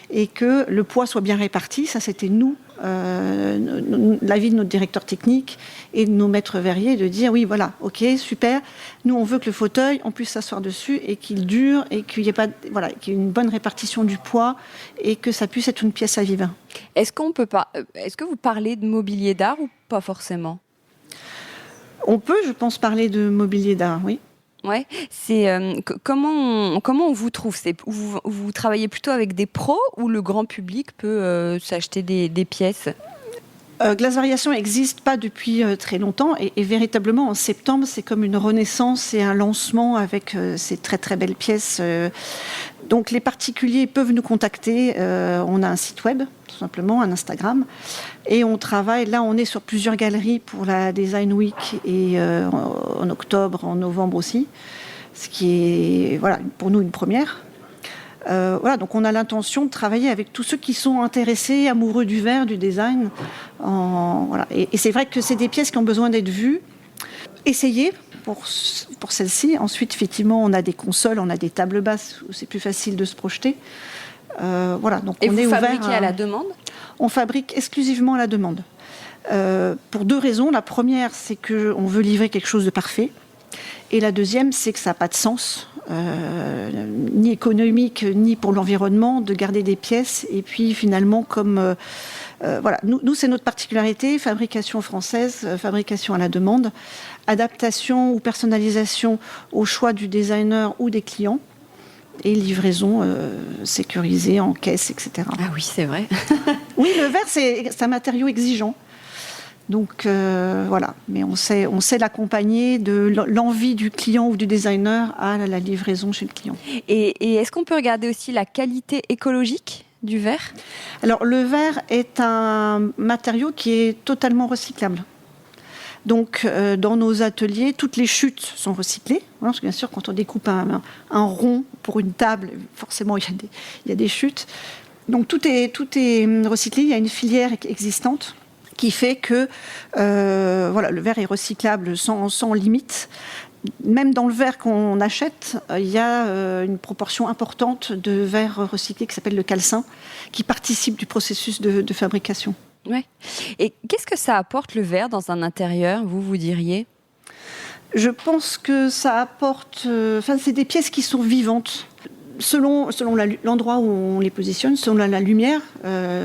et que le poids soit bien réparti, ça c'était nous, l'avis de notre directeur technique et de nos maîtres verriers, de dire oui voilà, ok, super, nous on veut que le fauteuil, on puisse s'asseoir dessus et qu'il dure et qu'il y ait pas, voilà, qu'il y ait une bonne répartition du poids et que ça puisse être une pièce à vivre. Est-ce que vous parlez de mobilier d'art ou pas forcément ? On peut, je pense, parler de mobilier d'art, oui. Ouais, c'est comment on vous trouve ? Vous travaillez plutôt avec des pros ou le grand public peut s'acheter des pièces ? Glace Variation n'existe pas depuis très longtemps et véritablement en septembre c'est comme une renaissance et un lancement avec ces très très belles pièces. Donc les particuliers peuvent nous contacter, on a un site web tout simplement, un Instagram et on travaille, là on est sur plusieurs galeries pour la Design Week et en octobre, en novembre aussi, ce qui est voilà, pour nous une première. Voilà, donc on a l'intention de travailler avec tous ceux qui sont intéressés, amoureux du verre, du design. Voilà. Et c'est vrai que c'est des pièces qui ont besoin d'être vues, essayées pour celles-ci. Ensuite, effectivement, on a des consoles, on a des tables basses où c'est plus facile de se projeter. Voilà, donc et on vous est fabriquez ouvert à la demande ? On fabrique exclusivement à la demande. Pour deux raisons. La première, c'est qu'on veut livrer quelque chose de parfait. Et la deuxième, c'est que ça n'a pas de sens, ni économique, ni pour l'environnement, de garder des pièces. Et puis finalement, comme... voilà, nous, c'est notre particularité, fabrication française, fabrication à la demande, adaptation ou personnalisation au choix du designer ou des clients, et livraison sécurisée en caisse, etc. Ah oui, c'est vrai. Oui, le verre, c'est un matériau exigeant. Donc voilà, mais on sait l'accompagner de l'envie du client ou du designer à la livraison chez le client. Et est-ce qu'on peut regarder aussi la qualité écologique du verre ? Alors le verre est un matériau qui est totalement recyclable. Donc dans nos ateliers, toutes les chutes sont recyclées. Parce que bien sûr, quand on découpe un rond pour une table, forcément il y a des chutes. Donc tout est recyclé, il y a une filière existante qui fait que voilà, le verre est recyclable sans limite. Même dans le verre qu'on achète, il y a une proportion importante de verre recyclé qui s'appelle le calcin, qui participe du processus de fabrication. Ouais. Et qu'est-ce que ça apporte le verre dans un intérieur, vous diriez ? Je pense que ça apporte... c'est des pièces qui sont vivantes. Selon l'endroit où on les positionne, selon la lumière,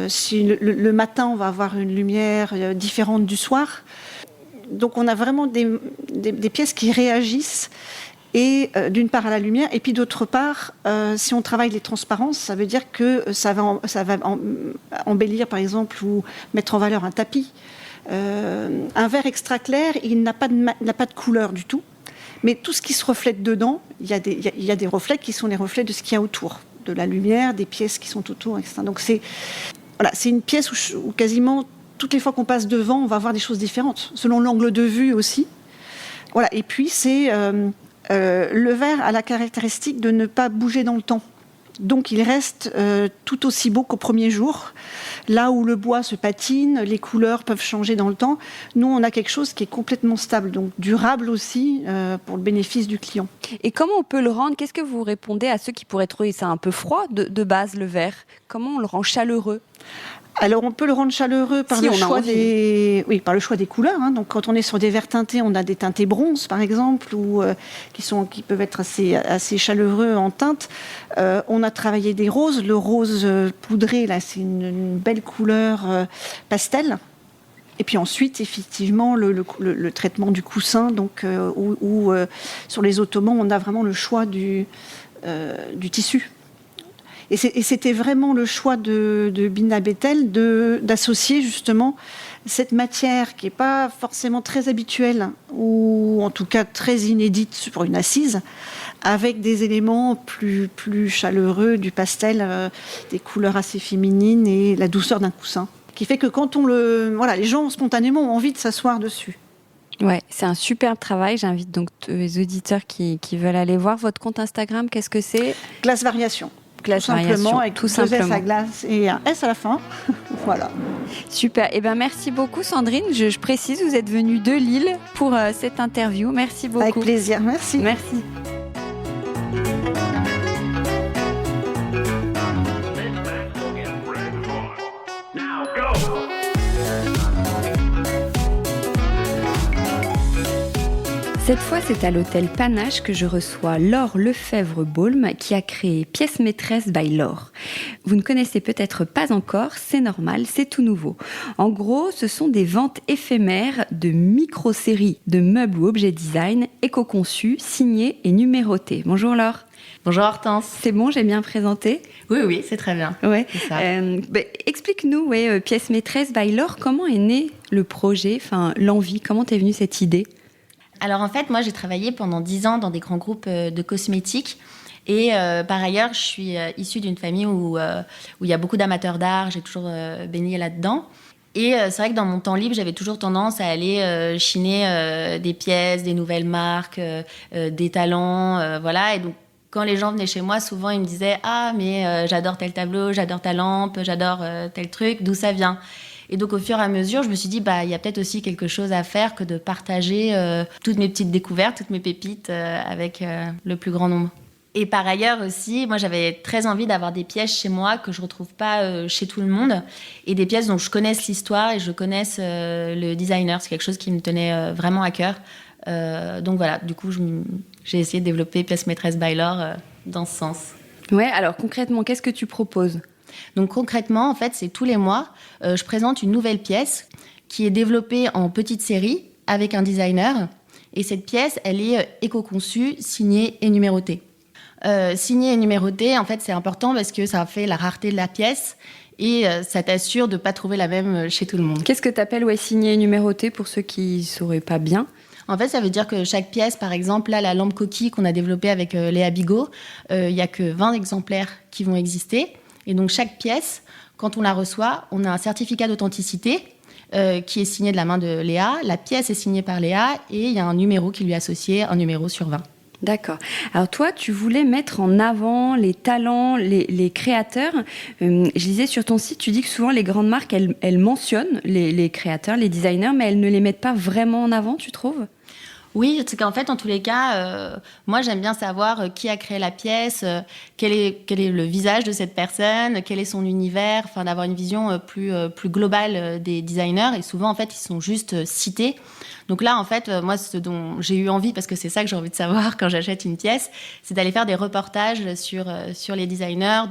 si le matin, on va avoir une lumière différente du soir. Donc, on a vraiment des pièces qui réagissent, et d'une part à la lumière, et puis d'autre part, si on travaille les transparences, ça veut dire que ça va embellir, par exemple, ou mettre en valeur un tapis. Un verre extra clair, il n'a pas de couleur du tout. Mais tout ce qui se reflète dedans, il y a des reflets qui sont les reflets de ce qu'il y a autour, de la lumière, des pièces qui sont autour, etc. Donc c'est une pièce où quasiment toutes les fois qu'on passe devant, on va voir des choses différentes, selon l'angle de vue aussi. Voilà. Et puis le verre a la caractéristique de ne pas bouger dans le temps. Donc il reste tout aussi beau qu'au premier jour. Là où le bois se patine, les couleurs peuvent changer dans le temps. Nous, on a quelque chose qui est complètement stable, donc durable aussi pour le bénéfice du client. Et comment on peut le rendre ? Qu'est-ce que vous répondez à ceux qui pourraient trouver ça un peu froid de base, le verre ? Comment on le rend chaleureux ? Alors, on peut le rendre chaleureux par le choix des couleurs. Hein. Donc, quand on est sur des verres teintés, on a des teintés bronze, par exemple, qui peuvent être assez chaleureux en teinte. On a travaillé des roses. Le rose poudré, là, c'est une belle couleur pastel. Et puis ensuite, effectivement, le traitement du coussin, donc où sur les ottomans, on a vraiment le choix du tissu. Et c'était vraiment le choix de Bina Bettel d'associer justement cette matière qui n'est pas forcément très habituelle, ou en tout cas très inédite pour une assise, avec des éléments plus chaleureux, du pastel, des couleurs assez féminines et la douceur d'un coussin, qui fait que quand les gens spontanément ont envie de s'asseoir dessus. Ouais, c'est un superbe travail. J'invite donc les auditeurs qui veulent aller voir votre compte Instagram. Qu'est-ce que c'est ? Glace Variation. Glace tout simplement, avec tout 2 simplement. S à glace et un S à la fin. Voilà. Super. Eh ben, merci beaucoup, Sandrine. Je précise, vous êtes venue de Lille pour cette interview. Merci beaucoup. Avec plaisir. Merci. Merci. Cette fois, c'est à l'hôtel Panache que je reçois Laure Lefebvre-Baulme qui a créé Pièces Maîtresses by Laure. Vous ne connaissez peut-être pas encore, c'est normal, c'est tout nouveau. En gros, ce sont des ventes éphémères de micro-séries de meubles ou objets design éco-conçus, signés et numérotés. Bonjour Laure. Bonjour Hortense. C'est bon, j'ai bien présenté ? Oui, c'est très bien. Ouais. C'est ça. Explique-nous, Pièces Maîtresses by Laure, comment est né le projet, l'envie, comment t'es venue cette idée ? Alors en fait, moi j'ai travaillé pendant 10 ans dans des grands groupes de cosmétiques. Et par ailleurs, je suis issue d'une famille où il y a beaucoup d'amateurs d'art. J'ai toujours baigné là-dedans. Et c'est vrai que dans mon temps libre, j'avais toujours tendance à aller chiner des pièces, des nouvelles marques, des talents, voilà. Et donc, quand les gens venaient chez moi, souvent ils me disaient « Ah, mais j'adore tel tableau, j'adore ta lampe, j'adore tel truc, d'où ça vient ?» Et donc, au fur et à mesure, je me suis dit, il y a peut-être aussi quelque chose à faire que de partager toutes mes petites découvertes, toutes mes pépites avec le plus grand nombre. Et par ailleurs aussi, moi, j'avais très envie d'avoir des pièces chez moi que je ne retrouve pas chez tout le monde. Et des pièces dont je connaisse l'histoire et je connaisse le designer. C'est quelque chose qui me tenait vraiment à cœur. Donc voilà, du coup, j'ai essayé de développer Pièce maîtresse by Laure dans ce sens. Ouais, alors concrètement, qu'est-ce que tu proposes ? Donc concrètement, en fait, c'est tous les mois, je présente une nouvelle pièce qui est développée en petite série avec un designer. Et cette pièce, elle est éco-conçue, signée et numérotée. Signée et numérotée, en fait, c'est important parce que ça fait la rareté de la pièce et ça t'assure de ne pas trouver la même chez tout le monde. Qu'est-ce que tu appelles signé et numéroté pour ceux qui ne sauraient pas bien ? En fait, ça veut dire que chaque pièce, par exemple, là, la lampe coquille qu'on a développée avec Léa Bigot, il n'y a que 20 exemplaires qui vont exister. Et donc, chaque pièce, quand on la reçoit, on a un certificat d'authenticité qui est signé de la main de Léa. La pièce est signée par Léa et il y a un numéro qui lui est associé, un numéro sur 20. D'accord. Alors toi, tu voulais mettre en avant les talents, les créateurs. Je lisais sur ton site, tu dis que souvent les grandes marques, elles mentionnent les créateurs, les designers, mais elles ne les mettent pas vraiment en avant, tu trouves ? Oui, c'est qu'en fait, en tous les cas, moi, j'aime bien savoir qui a créé la pièce, quel est le visage de cette personne, quel est son univers, enfin, d'avoir une vision plus globale des designers. Et souvent, en fait, ils sont juste cités. Donc là, en fait, moi, ce dont j'ai eu envie, parce que c'est ça que j'ai envie de savoir quand j'achète une pièce, c'est d'aller faire des reportages sur les designers,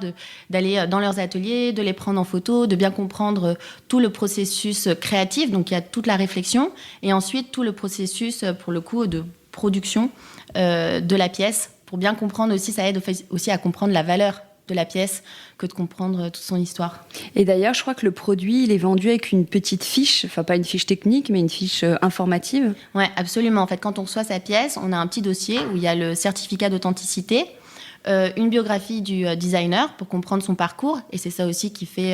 d'aller dans leurs ateliers, de les prendre en photo, de bien comprendre tout le processus créatif. Donc, il y a toute la réflexion et ensuite tout le processus, pour le coup, de production de la pièce. Pour bien comprendre aussi, ça aide aussi à comprendre la valeur de la pièce que de comprendre toute son histoire. Et d'ailleurs, je crois que le produit, il est vendu avec une petite fiche, enfin pas une fiche technique, mais une fiche informative. Oui, absolument. En fait, quand on reçoit sa pièce, on a un petit dossier où il y a le certificat d'authenticité, une biographie du designer pour comprendre son parcours, et c'est ça aussi qui fait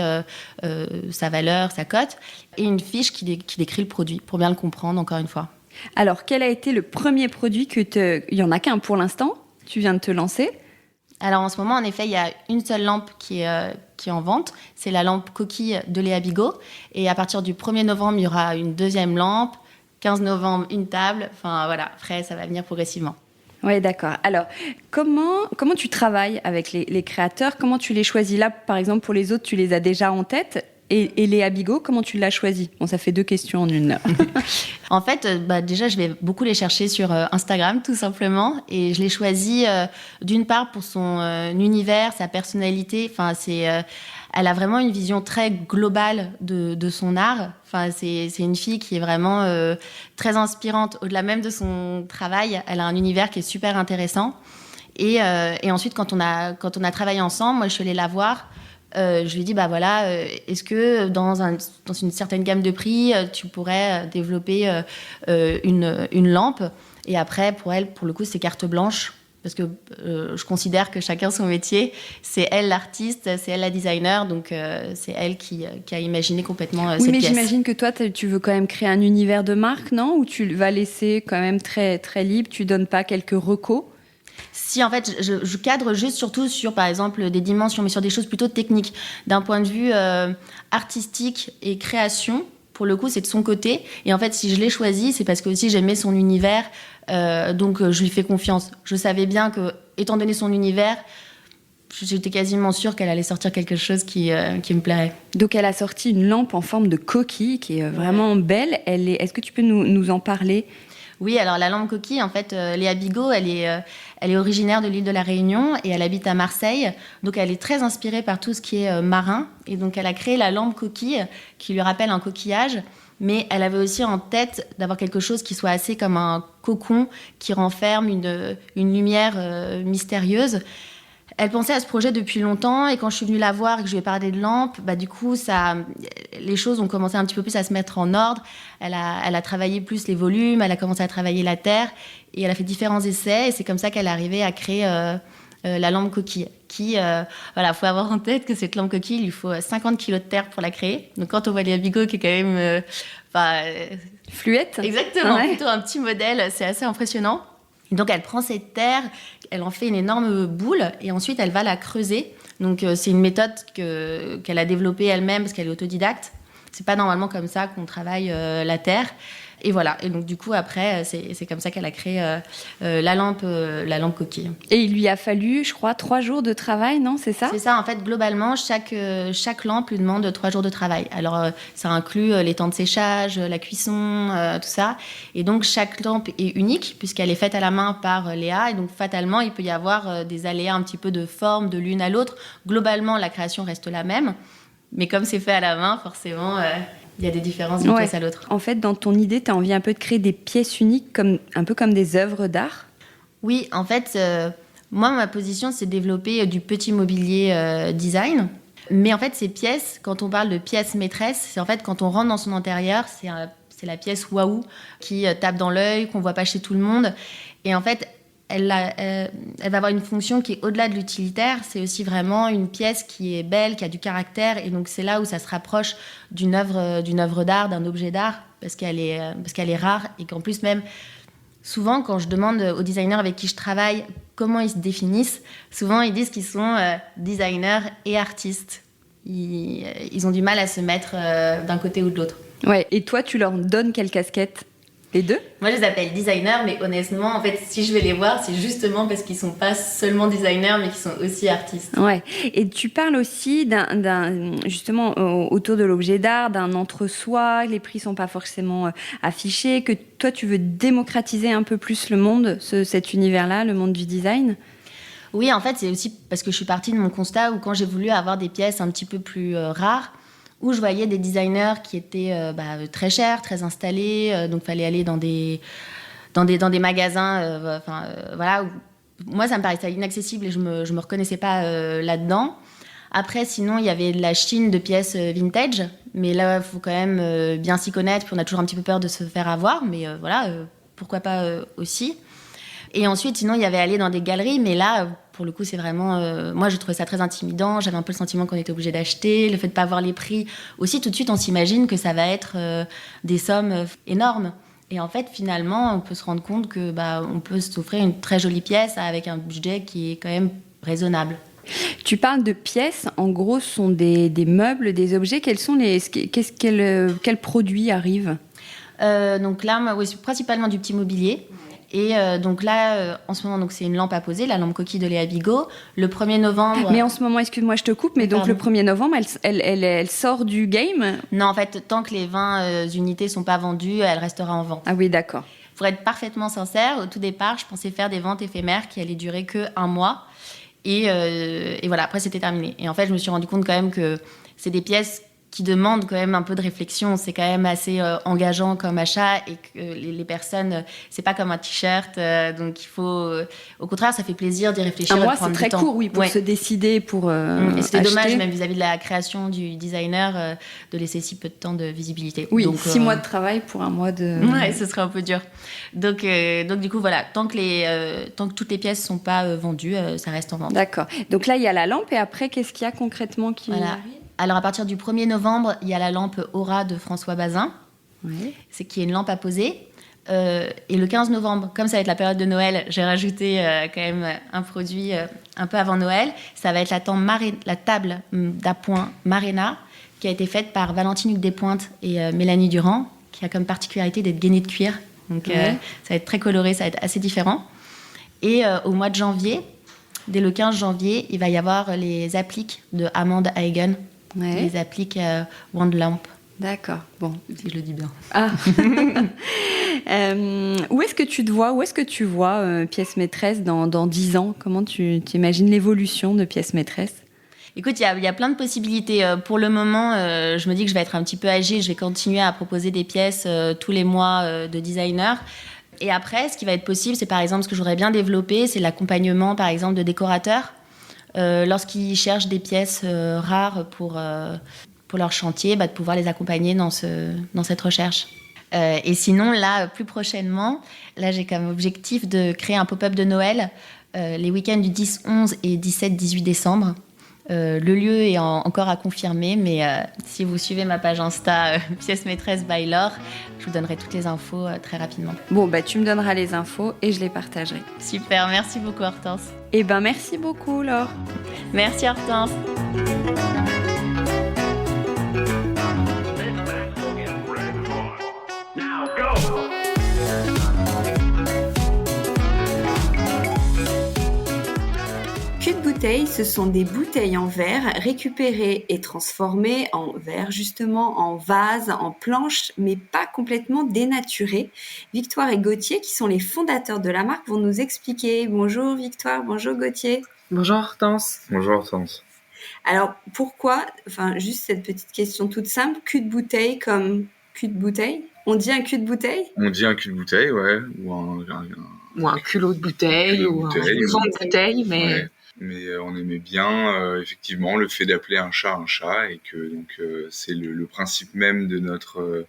sa valeur, sa cote, et une fiche qui décrit le produit, pour bien le comprendre, encore une fois. Alors, quel a été le premier produit il y en a qu'un pour l'instant, tu viens de te lancer ? Alors en ce moment, en effet, il y a une seule lampe qui est en vente. C'est la lampe coquille de Léa Bigot. Et à partir du 1er novembre, il y aura une deuxième lampe. 15 novembre, une table. Enfin voilà, après, ça va venir progressivement. Oui, d'accord. Alors, comment tu travailles avec les créateurs ? Comment tu les choisis ? Là, par exemple, pour les autres, tu les as déjà en tête. Et Léa Bigot, comment tu l'as choisie ? Bon, ça fait 2 questions en une. En fait, déjà, je vais beaucoup les chercher sur Instagram, tout simplement. Et je l'ai choisie, d'une part, pour son univers, sa personnalité. Enfin, elle a vraiment une vision très globale de son art. Enfin, c'est une fille qui est vraiment très inspirante. Au-delà même de son travail, elle a un univers qui est super intéressant. Et ensuite, quand on a travaillé ensemble, moi, je suis allée la voir. Je lui ai dit, est-ce que dans une certaine gamme de prix, tu pourrais développer une lampe ? Et après, pour elle, pour le coup, c'est carte blanche. Parce que je considère que chacun son métier. C'est elle l'artiste, c'est elle la designer. Donc, c'est elle qui a imaginé complètement cette pièce. Oui, mais j'imagine que toi, tu veux quand même créer un univers de marque, non ? Ou tu vas laisser quand même très, très libre, tu donnes pas quelques recos ? Si, en fait, je cadre juste surtout sur, par exemple, des dimensions, mais sur des choses plutôt techniques. D'un point de vue artistique et création, pour le coup, c'est de son côté. Et en fait, si je l'ai choisi, c'est parce que aussi j'aimais son univers. Donc, je lui fais confiance. Je savais bien que, étant donné son univers, j'étais quasiment sûre qu'elle allait sortir quelque chose qui me plairait. Donc, elle a sorti une lampe en forme de coquille qui est vraiment belle. Est-ce que tu peux nous en parler ? Oui, alors la lampe coquille, en fait, Léa Bigot, elle est originaire de l'île de la Réunion et elle habite à Marseille. Donc, elle est très inspirée par tout ce qui est marin. Et donc, elle a créé la lampe coquille qui lui rappelle un coquillage. Mais elle avait aussi en tête d'avoir quelque chose qui soit assez comme un cocon qui renferme une lumière mystérieuse. Elle pensait à ce projet depuis longtemps et quand je suis venue la voir et que je lui ai parlé de lampe, du coup, les choses ont commencé un petit peu plus à se mettre en ordre. Elle a travaillé plus les volumes, elle a commencé à travailler la terre et elle a fait différents essais et c'est comme ça qu'elle est arrivée à créer la lampe coquille. Faut avoir en tête que cette lampe coquille, il lui faut 50 kilos de terre pour la créer. Donc quand on voit Léa Bigot qui est quand même... Fluette. Exactement, Ouais. plutôt un petit modèle, c'est assez impressionnant. Et donc elle prend cette terre, elle en fait une énorme boule et ensuite elle va la creuser. Donc c'est une méthode qu'elle a développée elle-même parce qu'elle est autodidacte. C'est pas normalement comme ça qu'on travaille la terre. Et voilà. Et donc, du coup, après, c'est comme ça qu'elle a créé la lampe coquille. Et il lui a fallu, je crois, 3 jours de travail, non? C'est ça? C'est ça. En fait, globalement, chaque lampe lui demande 3 jours de travail. Alors, ça inclut les temps de séchage, la cuisson, tout ça. Et donc, chaque lampe est unique puisqu'elle est faite à la main par Léa. Et donc, fatalement, il peut y avoir des aléas un petit peu de forme de l'une à l'autre. Globalement, la création reste la même. Mais comme c'est fait à la main, forcément... il y a des différences d'une pièce à l'autre. En fait, dans ton idée, tu as envie un peu de créer des pièces uniques, un peu comme des œuvres d'art? Oui, en fait, moi, ma position, c'est de développer du petit mobilier design. Mais en fait, ces pièces, quand on parle de pièces maîtresses, c'est en fait quand on rentre dans son intérieur, c'est la pièce waouh qui tape dans l'œil, qu'on ne voit pas chez tout le monde. Et en fait, elle va avoir une fonction qui est au-delà de l'utilitaire. C'est aussi vraiment une pièce qui est belle, qui a du caractère. Et donc, c'est là où ça se rapproche d'une œuvre d'art, d'un objet d'art, parce qu'elle est rare. Et qu'en plus, même, souvent, quand je demande aux designers avec qui je travaille comment ils se définissent, souvent, ils disent qu'ils sont designers et artistes. Ils ont du mal à se mettre d'un côté ou de l'autre. Ouais. Et toi, tu leur donnes quelle casquette? Les deux? Moi, je les appelle designers, mais honnêtement, en fait, si je vais les voir, c'est justement parce qu'ils ne sont pas seulement designers, mais qu'ils sont aussi artistes. Ouais. Et tu parles aussi justement autour de l'objet d'art, d'un entre-soi, les prix ne sont pas forcément affichés, que toi, tu veux démocratiser un peu plus le monde, cet univers-là, le monde du design? Oui, en fait, c'est aussi parce que je suis partie de mon constat où quand j'ai voulu avoir des pièces un petit peu plus rares, où je voyais des designers qui étaient très chers, très installés, donc il fallait aller dans des magasins, voilà. Moi, ça me paraissait inaccessible et je me reconnaissais pas là-dedans. Après, sinon, il y avait de la Chine de pièces vintage, mais là, il faut quand même bien s'y connaître, puis on a toujours un petit peu peur de se faire avoir, mais voilà, pourquoi pas aussi. Et ensuite, sinon, il y avait aller dans des galeries, mais là, pour le coup, c'est vraiment... moi, je trouvais ça très intimidant. J'avais un peu le sentiment qu'on était obligé d'acheter. Le fait de ne pas voir les prix. Aussi, tout de suite, on s'imagine que ça va être des sommes énormes. Et en fait, finalement, on peut se rendre compte que on peut s'offrir une très jolie pièce avec un budget qui est quand même raisonnable. Tu parles de pièces. En gros, ce sont des meubles, des objets. Quels produits arrivent? Donc là, oui, c'est principalement du petit mobilier. Et donc là, en ce moment, donc c'est une lampe à poser, la lampe coquille de Léa Bigot. Le 1er novembre... Mais en ce moment, excuse-moi, je te coupe, mais donc le 1er novembre, elle sort du game? Non, en fait, tant que les 20 unités ne sont pas vendues, elle restera en vente. Ah oui, d'accord. Pour être parfaitement sincère, au tout départ, je pensais faire des ventes éphémères qui allaient durer que 1 mois. Et voilà, après, c'était terminé. Et en fait, je me suis rendu compte quand même que c'est des pièces qui demandent quand même un peu de réflexion. C'est quand même assez engageant comme achat et que les personnes, c'est pas comme un t-shirt. Donc il faut... au contraire, ça fait plaisir d'y réfléchir. Un mois, c'est très court, oui, pour se décider, pour et c'était acheter. Dommage, même vis-à-vis de la création du designer, de laisser si peu de temps de visibilité. Oui, donc, 6 mois de travail pour 1 mois de... Ouais, ce serait un peu dur. Donc du coup, voilà, tant que toutes les pièces sont pas vendues, ça reste en vente. D'accord. Donc là, il y a la lampe, et après, qu'est-ce qu'il y a concrètement qui arrive? Alors, à partir du 1er novembre, il y a la lampe Aura de François Bazin, qui est une lampe à poser. Et le 15 novembre, comme ça va être la période de Noël, j'ai rajouté quand même un produit un peu avant Noël. Ça va être la table d'appoint Marena, qui a été faite par Valentine Hugues Despointes et Mélanie Durand, qui a comme particularité d'être gainée de cuir. Donc, ça va être très coloré, ça va être assez différent. Et au mois de janvier, dès le 15 janvier, il va y avoir les appliques de Amande Hagen. Les appliques Wand Lamp. D'accord, bon. Si je le dis bien. Ah. Où est-ce que tu vois pièce maîtresse dans 10 ans? Comment tu imagines l'évolution de pièce maîtresse? Écoute, il y a plein de possibilités. Pour le moment, je me dis que je vais être un petit peu agile. Je vais continuer à proposer des pièces tous les mois de designer. Et après, ce qui va être possible, c'est par exemple, ce que je voudrais bien développer, c'est l'accompagnement, par exemple, de décorateurs. Lorsqu'ils cherchent des pièces rares pour leur chantier, de pouvoir les accompagner dans cette recherche. Et sinon, là, plus prochainement, là, j'ai comme objectif de créer un pop-up de Noël les week-ends du 10, 11 et 17, 18 décembre. Le lieu est encore à confirmer, mais si vous suivez ma page Insta Pièce Maîtresse by Laure, je vous donnerai toutes les infos très rapidement. Bon, tu me donneras les infos et je les partagerai. Super, merci beaucoup Hortense. Merci beaucoup Laure. Merci Hortense. Now go! ce sont des bouteilles en verre récupérées et transformées en verre, justement, en vase, en planche, mais pas complètement dénaturées. Victoire et Gauthier, qui sont les fondateurs de la marque, vont nous expliquer. Bonjour Victoire, bonjour Gauthier. Bonjour Hortense. Bonjour Hortense. Alors pourquoi, juste cette petite question toute simple, cul de bouteille comme cul de bouteille? On dit un cul de bouteille? On dit un cul de bouteille, ouais, ou un culot de bouteille, ou un blouson de bouteille, mais... Ouais. Mais on aimait bien effectivement le fait d'appeler un chat, et que donc c'est le principe même de notre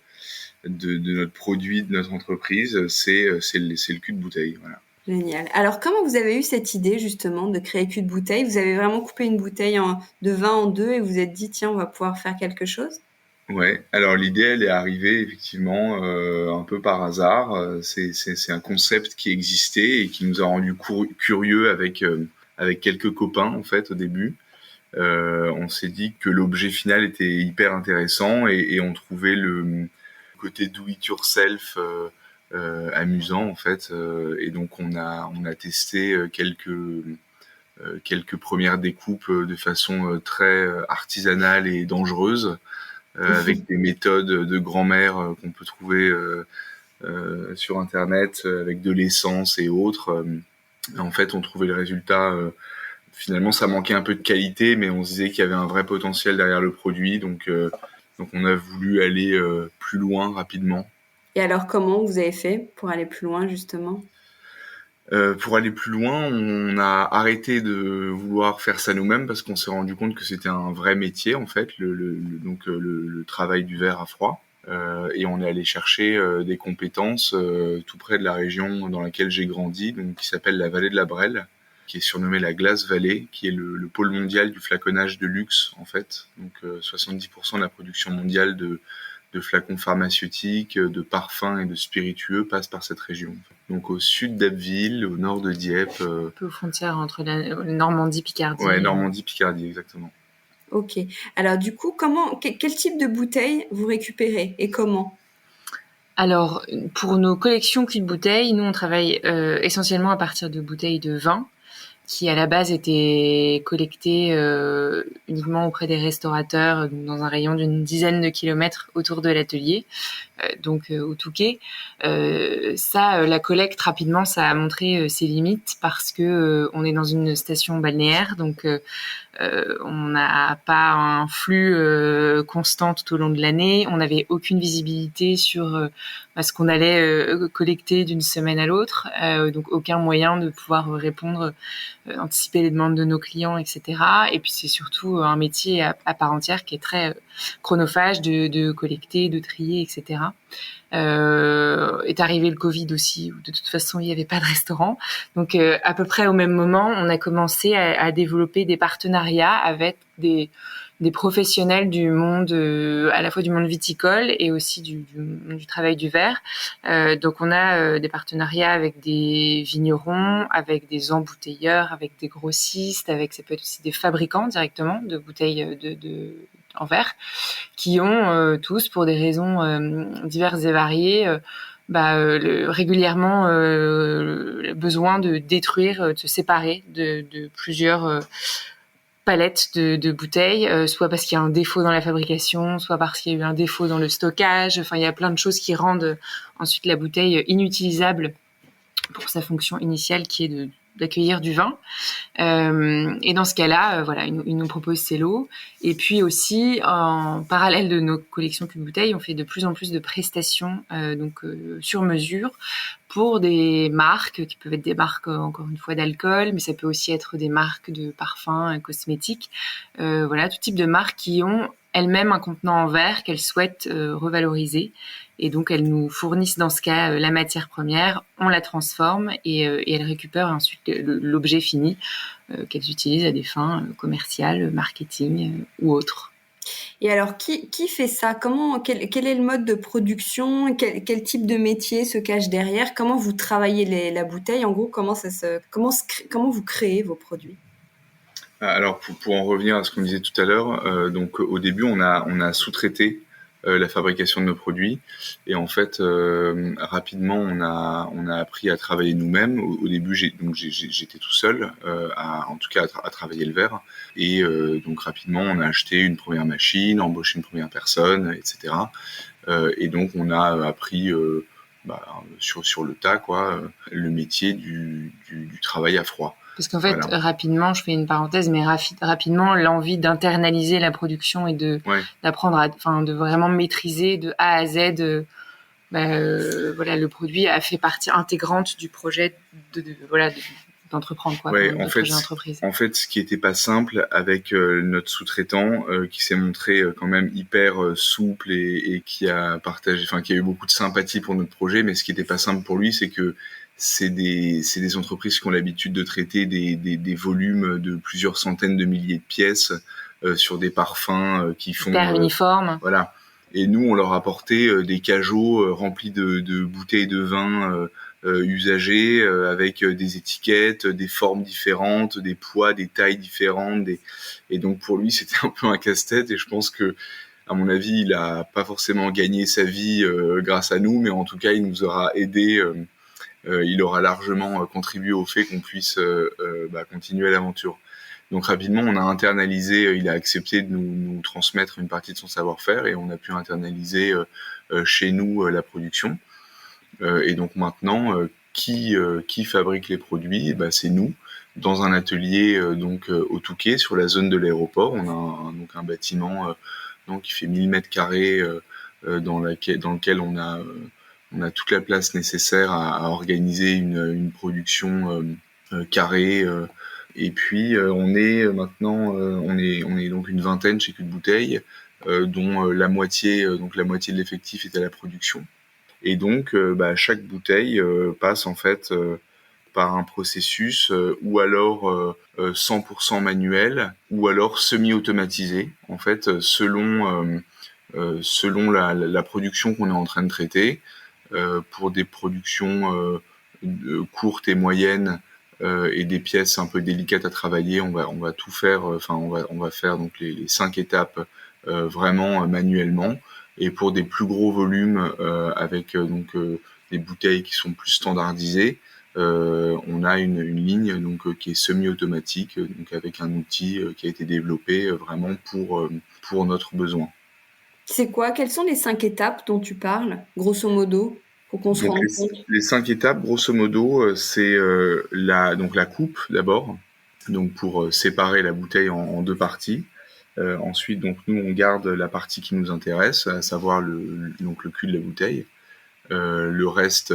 produit, de notre entreprise, c'est le cul de bouteille, voilà. Génial. Alors, comment vous avez eu cette idée, justement, de créer cul de bouteille? Vous avez vraiment coupé une bouteille de vin en deux et vous vous êtes dit, tiens, on va pouvoir faire quelque chose? Ouais. Alors, l'idée, elle est arrivée, effectivement, un peu par hasard. C'est un concept qui existait et qui nous a rendu curieux avec quelques copains, en fait, au début. On s'est dit que l'objet final était hyper intéressant et on trouvait le côté do it yourself amusant, en fait, et donc on a testé quelques premières découpes de façon très artisanale et dangereuse, avec des méthodes de grand-mère qu'on peut trouver sur internet, avec de l'essence et autres. En fait, on trouvait le résultat, finalement ça manquait un peu de qualité, mais on se disait qu'il y avait un vrai potentiel derrière le produit, donc on a voulu aller plus loin rapidement. Et alors, comment vous avez fait pour aller plus loin, justement? Pour aller plus loin, on a arrêté de vouloir faire ça nous-mêmes parce qu'on s'est rendu compte que c'était un vrai métier, en fait, le travail du verre à froid. Et on est allé chercher des compétences tout près de la région dans laquelle j'ai grandi, donc qui s'appelle la vallée de la Brelle, qui est surnommée la Glace Valley, qui est le pôle mondial du flaconnage de luxe, en fait. Donc 70% de la production mondiale de flacons pharmaceutiques, de parfums et de spiritueux passe par cette région. Donc au sud d'Abbeville, au nord de Dieppe. Un peu aux frontières entre la Normandie-Picardie. Ouais, Normandie-Picardie, exactement. Ok. Alors du coup, quel type de bouteilles vous récupérez et comment? Alors, pour nos collections cul de bouteille, nous on travaille essentiellement à partir de bouteilles de vin, qui à la base étaient collectées uniquement auprès des restaurateurs dans un rayon d'une dizaine de kilomètres autour de l'atelier, donc au Touquet. La collecte rapidement, ça a montré ses limites parce que on est dans une station balnéaire, donc on n'a pas un flux constant tout au long de l'année. On n'avait aucune visibilité sur ce qu'on allait collecter d'une semaine à l'autre, donc aucun moyen de pouvoir répondre, anticiper les demandes de nos clients, etc. Et puis c'est surtout un métier à part entière qui est très chronophage de collecter, de trier, etc. Est arrivé le Covid aussi, où de toute façon il n'y avait pas de restaurant. Donc à peu près au même moment, on a commencé à développer des partenariats avec des professionnels du monde, à la fois du monde viticole et aussi du travail du verre. Donc on a des partenariats avec des vignerons, avec des embouteilleurs, avec des grossistes, ça peut être aussi des fabricants directement de bouteilles en verre, qui ont tous, pour des raisons diverses et variées, régulièrement besoin de détruire, de se séparer de plusieurs palettes de bouteilles, soit parce qu'il y a un défaut dans la fabrication, soit parce qu'il y a eu un défaut dans le stockage. Enfin, il y a plein de choses qui rendent ensuite la bouteille inutilisable pour sa fonction initiale, qui est d'accueillir du vin. Et dans ce cas-là, ils nous proposent ces lots. Et puis aussi, en parallèle de nos collections cul de bouteille, on fait de plus en plus de prestations sur mesure pour des marques qui peuvent être des marques, encore une fois, d'alcool, mais ça peut aussi être des marques de parfums, cosmétiques. Tout type de marques qui ont elles-mêmes un contenant en verre qu'elles souhaitent revaloriser. Et donc, elles nous fournissent dans ce cas la matière première, on la transforme et elles récupèrent ensuite l'objet fini qu'elles utilisent à des fins commerciales, marketing ou autres. Et alors, qui fait ça? Quel est le mode de production? Quel type de métier se cache derrière? Comment vous travaillez la bouteille? En gros, comment vous créez vos produits? Alors, pour en revenir à ce qu'on disait tout à l'heure, donc au début, on a sous-traité la fabrication de nos produits. Et en fait, rapidement, on a appris à travailler nous-mêmes. Au début, j'étais tout seul, en tout cas à travailler le verre. Et donc rapidement, on a acheté une première machine, embauché une première personne, etc. Et donc, on a appris sur le tas, quoi, le métier du travail à froid. Parce qu'en fait, Voilà. rapidement, je fais une parenthèse, mais rapidement, l'envie d'internaliser la production et d'apprendre de vraiment maîtriser de A à Z, voilà, le produit a fait partie intégrante du projet d'entreprendre, quoi, Ouais, de projet d'entreprise. En fait, ce qui était pas simple avec notre sous-traitant, qui s'est montré quand même hyper souple et qui a eu beaucoup de sympathie pour notre projet, mais ce qui était pas simple pour lui, c'est que c'est des entreprises qui ont l'habitude de traiter des volumes de plusieurs centaines de milliers de pièces sur des parfums qui font hyper uniforme. Voilà. Et nous, on leur apportait des cajots remplis de bouteilles de vin usagées, avec des étiquettes, des formes différentes, des poids, des tailles différentes. Et donc pour lui, c'était un peu un casse-tête. Et je pense que, à mon avis, il a pas forcément gagné sa vie grâce à nous, mais en tout cas, il nous aura aidé. Il aura largement contribué au fait qu'on puisse continuer l'aventure. Donc rapidement, on a internalisé, il a accepté de nous transmettre une partie de son savoir-faire et on a pu internaliser chez nous la production. Et donc maintenant, qui fabrique les produits ? C'est nous, dans un atelier au Touquet, sur la zone de l'aéroport. On a un bâtiment qui fait 1000 mètres carrés dans lequel on a toute la place nécessaire à organiser une production carrée. Et puis on est donc une vingtaine chez Cul de Bouteille, dont la moitié de l'effectif est à la production. Et donc chaque bouteille passe en fait par un processus ou alors 100% manuel ou alors semi-automatisé, en fait selon la production qu'on est en train de traiter. Pour des productions courtes et moyennes et des pièces un peu délicates à travailler, on va tout faire. On va faire donc les 5 étapes vraiment manuellement. Et pour des plus gros volumes avec des bouteilles qui sont plus standardisées, on a une ligne qui est semi-automatique, donc avec un outil qui a été développé vraiment pour notre besoin. C'est quoi ? Quelles sont les 5 étapes dont tu parles, grosso modo, pour qu'on se rende compte ? Les 5 étapes, grosso modo, c'est la coupe d'abord, donc pour séparer la bouteille en 2 parties. Ensuite, donc nous on garde la partie qui nous intéresse, à savoir le cul de la bouteille. Le reste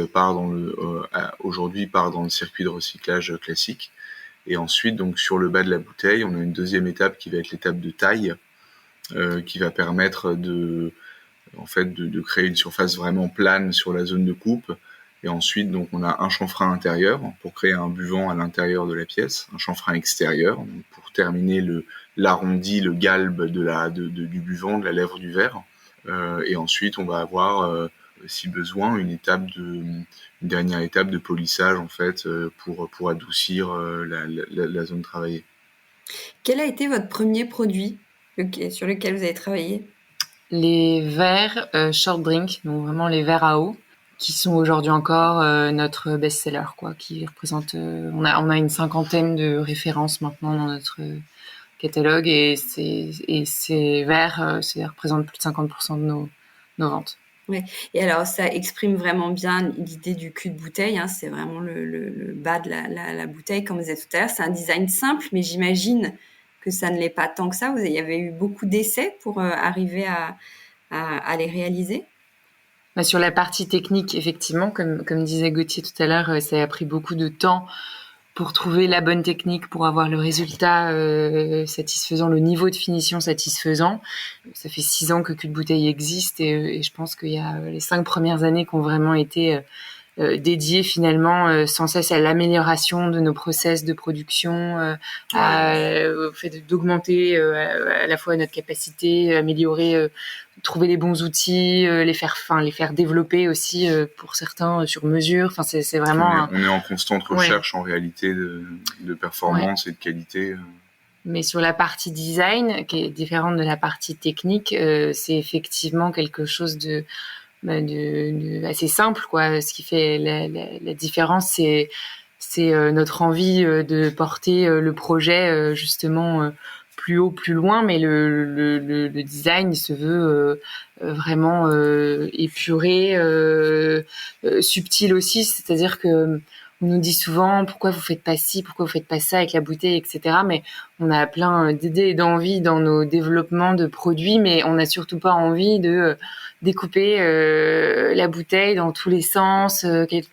aujourd'hui part dans le circuit de recyclage classique. Et ensuite, donc sur le bas de la bouteille, on a une deuxième étape qui va être l'étape de taille, qui va permettre de créer une surface vraiment plane sur la zone de coupe. Et ensuite, donc, on a un chanfrein intérieur pour créer un buvant à l'intérieur de la pièce, un chanfrein extérieur pour terminer l'arrondi, le galbe du buvant, de la lèvre du verre. Et ensuite, on va avoir, si besoin, une dernière étape de polissage en fait pour adoucir la zone travaillée. Quel a été votre premier produit sur lequel vous avez travaillé ? Les verres short drink, donc vraiment les verres à eau, qui sont aujourd'hui encore notre best-seller, quoi, qui représente. On a une 50aine de références maintenant dans notre catalogue et ces verres, ça représente plus de 50% de nos ventes. Ouais. Et alors, ça exprime vraiment bien l'idée du cul de bouteille. Hein. C'est vraiment le bas de la bouteille, comme vous disiez tout à l'heure. C'est un design simple, mais j'imagine que ça ne l'est pas tant que ça. Il y avait eu beaucoup d'essais pour arriver à les réaliser. Sur la partie technique, effectivement, comme disait Gauthier tout à l'heure, ça a pris beaucoup de temps pour trouver la bonne technique, pour avoir le résultat satisfaisant, le niveau de finition satisfaisant. Ça fait 6 ans que Cul de Bouteille existe et je pense qu'il y a les 5 premières années qui ont vraiment été dédiées finalement sans cesse à l'amélioration de nos process de production, au fait d'augmenter à la fois notre capacité, améliorer, trouver les bons outils, les faire développer aussi pour certains sur mesure. Enfin, c'est vraiment. On est en constante recherche en réalité de performance et de qualité. Mais sur la partie design, qui est différente de la partie technique, c'est effectivement quelque chose de assez simple, quoi. Ce qui fait la différence, c'est notre envie de porter le projet justement plus haut, plus loin, mais le design il se veut vraiment épuré, subtil aussi, c'est-à-dire que on nous dit souvent pourquoi vous faites pas ci, pourquoi vous faites pas ça avec la bouteille, etc. Mais on a plein d'idées et d'envies dans nos développements de produits, mais on n'a surtout pas envie de découper la bouteille dans tous les sens,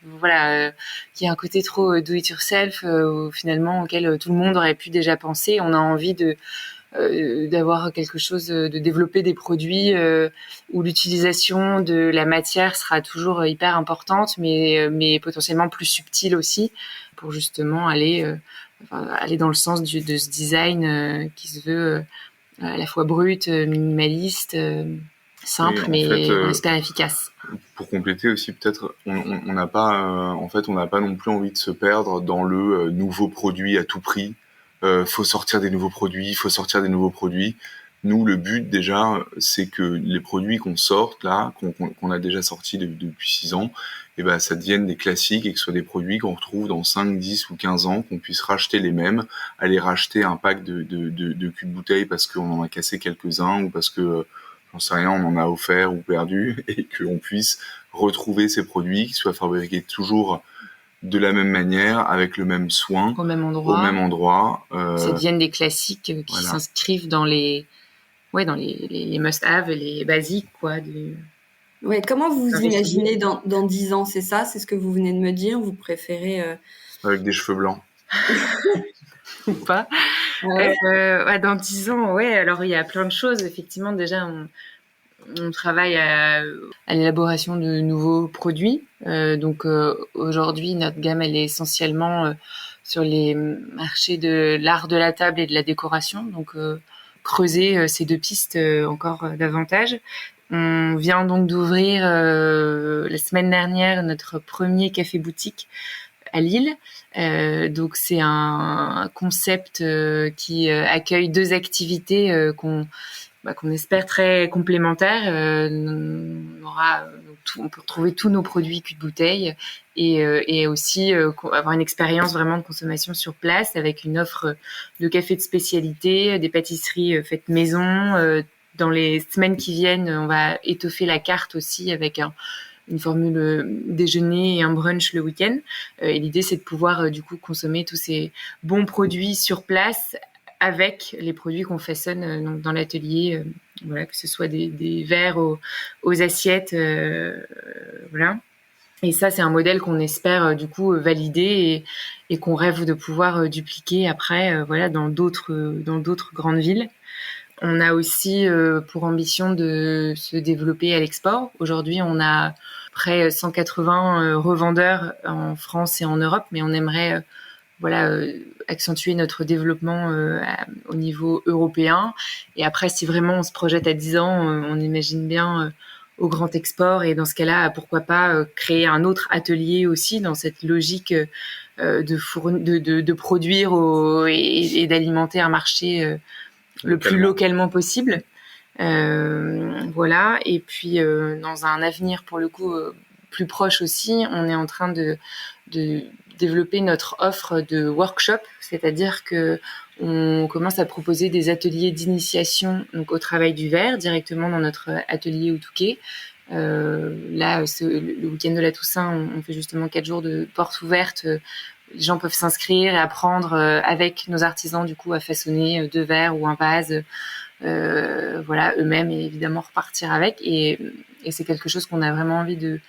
voilà, qu'il y a un côté trop do it yourself finalement auquel tout le monde aurait pu déjà penser. On a envie d'avoir quelque chose, de développer des produits où l'utilisation de la matière sera toujours hyper importante, mais potentiellement plus subtile aussi, pour justement aller dans le sens de ce design qui se veut à la fois brut, minimaliste, simple, Oui, en mais fait, on espère efficace. pour compléter aussi, peut-être, on n'a pas, en fait, on n'a pas non plus envie de se perdre dans le nouveau produit à tout prix. Faut sortir des nouveaux produits, faut sortir des nouveaux produits. Nous, le but déjà, c'est que les produits qu'on sorte là, qu'on a déjà sortis depuis 6 ans, et ben ça devienne des classiques et que ce soit des produits qu'on retrouve dans 5, 10 ou 15 ans, qu'on puisse racheter les mêmes, aller racheter un pack de cul de bouteille parce qu'on en a cassé quelques-uns ou parce que j'en sais rien, on en a offert ou perdu, et qu'on puisse retrouver ces produits qui soient fabriqués toujours de la même manière, avec le même soin, Au même au même endroit, endroit. ça devienne des classiques qui voilà. s'inscrivent dans les must-have, les basiques, quoi. Ouais, comment vous vous Investir. imaginez dans 10 ans, c'est ça? C'est ce que vous venez de me dire? Vous préférez... Avec des cheveux blancs. Ou pas. Ouais. Ouais, dans 10 ans, ouais, alors il y a plein de choses. Effectivement, déjà, on travaille à l'élaboration de nouveaux produits. Donc aujourd'hui, notre gamme, elle est essentiellement sur les marchés de l'art de la table et de la décoration. Donc creuser ces deux pistes encore davantage. On vient donc d'ouvrir la semaine dernière notre premier café boutique à Lille. Donc c'est un concept qui accueille 2 activités qu'on espère très complémentaires. On peut retrouver tous nos produits cul de bouteille et aussi avoir une expérience vraiment de consommation sur place avec une offre de café de spécialité, des pâtisseries faites maison. Dans les semaines qui viennent, on va étoffer la carte aussi avec une formule déjeuner et un brunch le week-end. Et l'idée, c'est de pouvoir du coup consommer tous ces bons produits sur place avec les produits qu'on façonne donc dans l'atelier, voilà, que ce soit des verres aux assiettes, voilà. Et ça, c'est un modèle qu'on espère du coup valider et qu'on rêve de pouvoir dupliquer après, voilà, dans d'autres grandes villes. On a aussi pour ambition de se développer à l'export. Aujourd'hui, on a près 180 revendeurs en France et en Europe, mais on aimerait accentuer notre développement au niveau européen. Et après, si vraiment on se projette à 10 ans, on imagine bien au grand export. Et dans ce cas-là, pourquoi pas créer un autre atelier aussi dans cette logique de produire et d'alimenter un marché le plus localement possible. Voilà. Et puis, dans un avenir, pour le coup, plus proche aussi, on est en train de développer notre offre de workshop, c'est-à-dire que on commence à proposer des ateliers d'initiation donc au travail du verre directement dans notre atelier au Touquet. Là, le week-end de la Toussaint, on fait justement 4 jours de portes ouvertes. Les gens peuvent s'inscrire et apprendre avec nos artisans du coup à façonner 2 verres ou un vase, voilà, eux-mêmes, et évidemment repartir avec. Et c'est quelque chose qu'on a vraiment envie de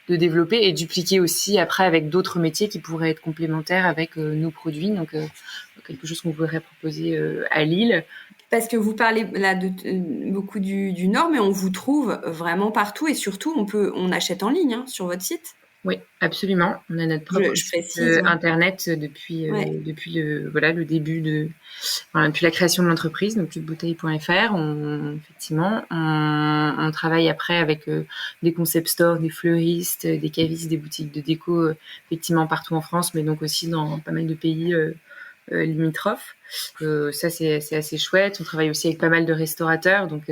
développer et dupliquer aussi après avec d'autres métiers qui pourraient être complémentaires avec nos produits. Donc quelque chose qu'on voudrait proposer à Lille. Parce que vous parlez là beaucoup du Nord, mais on vous trouve vraiment partout et surtout on achète en ligne sur votre site. Oui, absolument. On a notre propre site internet depuis le début depuis la création de l'entreprise, donc cubebouteille.fr. Effectivement, on travaille après avec des concept stores, des fleuristes, des cavistes, des boutiques de déco, effectivement partout en France, mais donc aussi dans pas mal de pays limitrophes. Ça, c'est assez chouette. On travaille aussi avec pas mal de restaurateurs. Donc,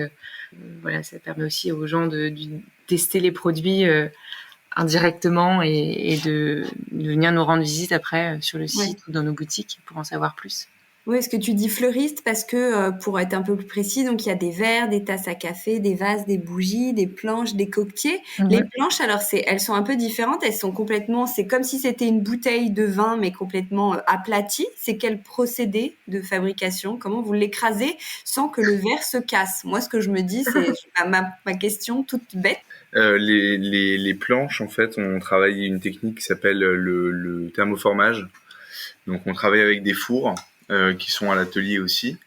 voilà, ça permet aussi aux gens de tester les produits indirectement et de venir nous rendre visite après sur le site ou dans nos boutiques pour en savoir plus. Oui, est-ce que tu dis fleuriste parce que, pour être un peu plus précis, donc il y a des verres, des tasses à café, des vases, des bougies, des planches, des coquetiers. Les planches, alors elles sont un peu différentes. Elles sont complètement, c'est comme si c'était une bouteille de vin, mais complètement aplatie. C'est quel procédé de fabrication? Comment vous l'écrasez sans que le verre se casse? Moi, ce que je me dis, c'est ma question toute bête. Les planches, en fait, on travaille une technique qui s'appelle le thermoformage. Donc, on travaille avec des fours qui sont à l'atelier aussi.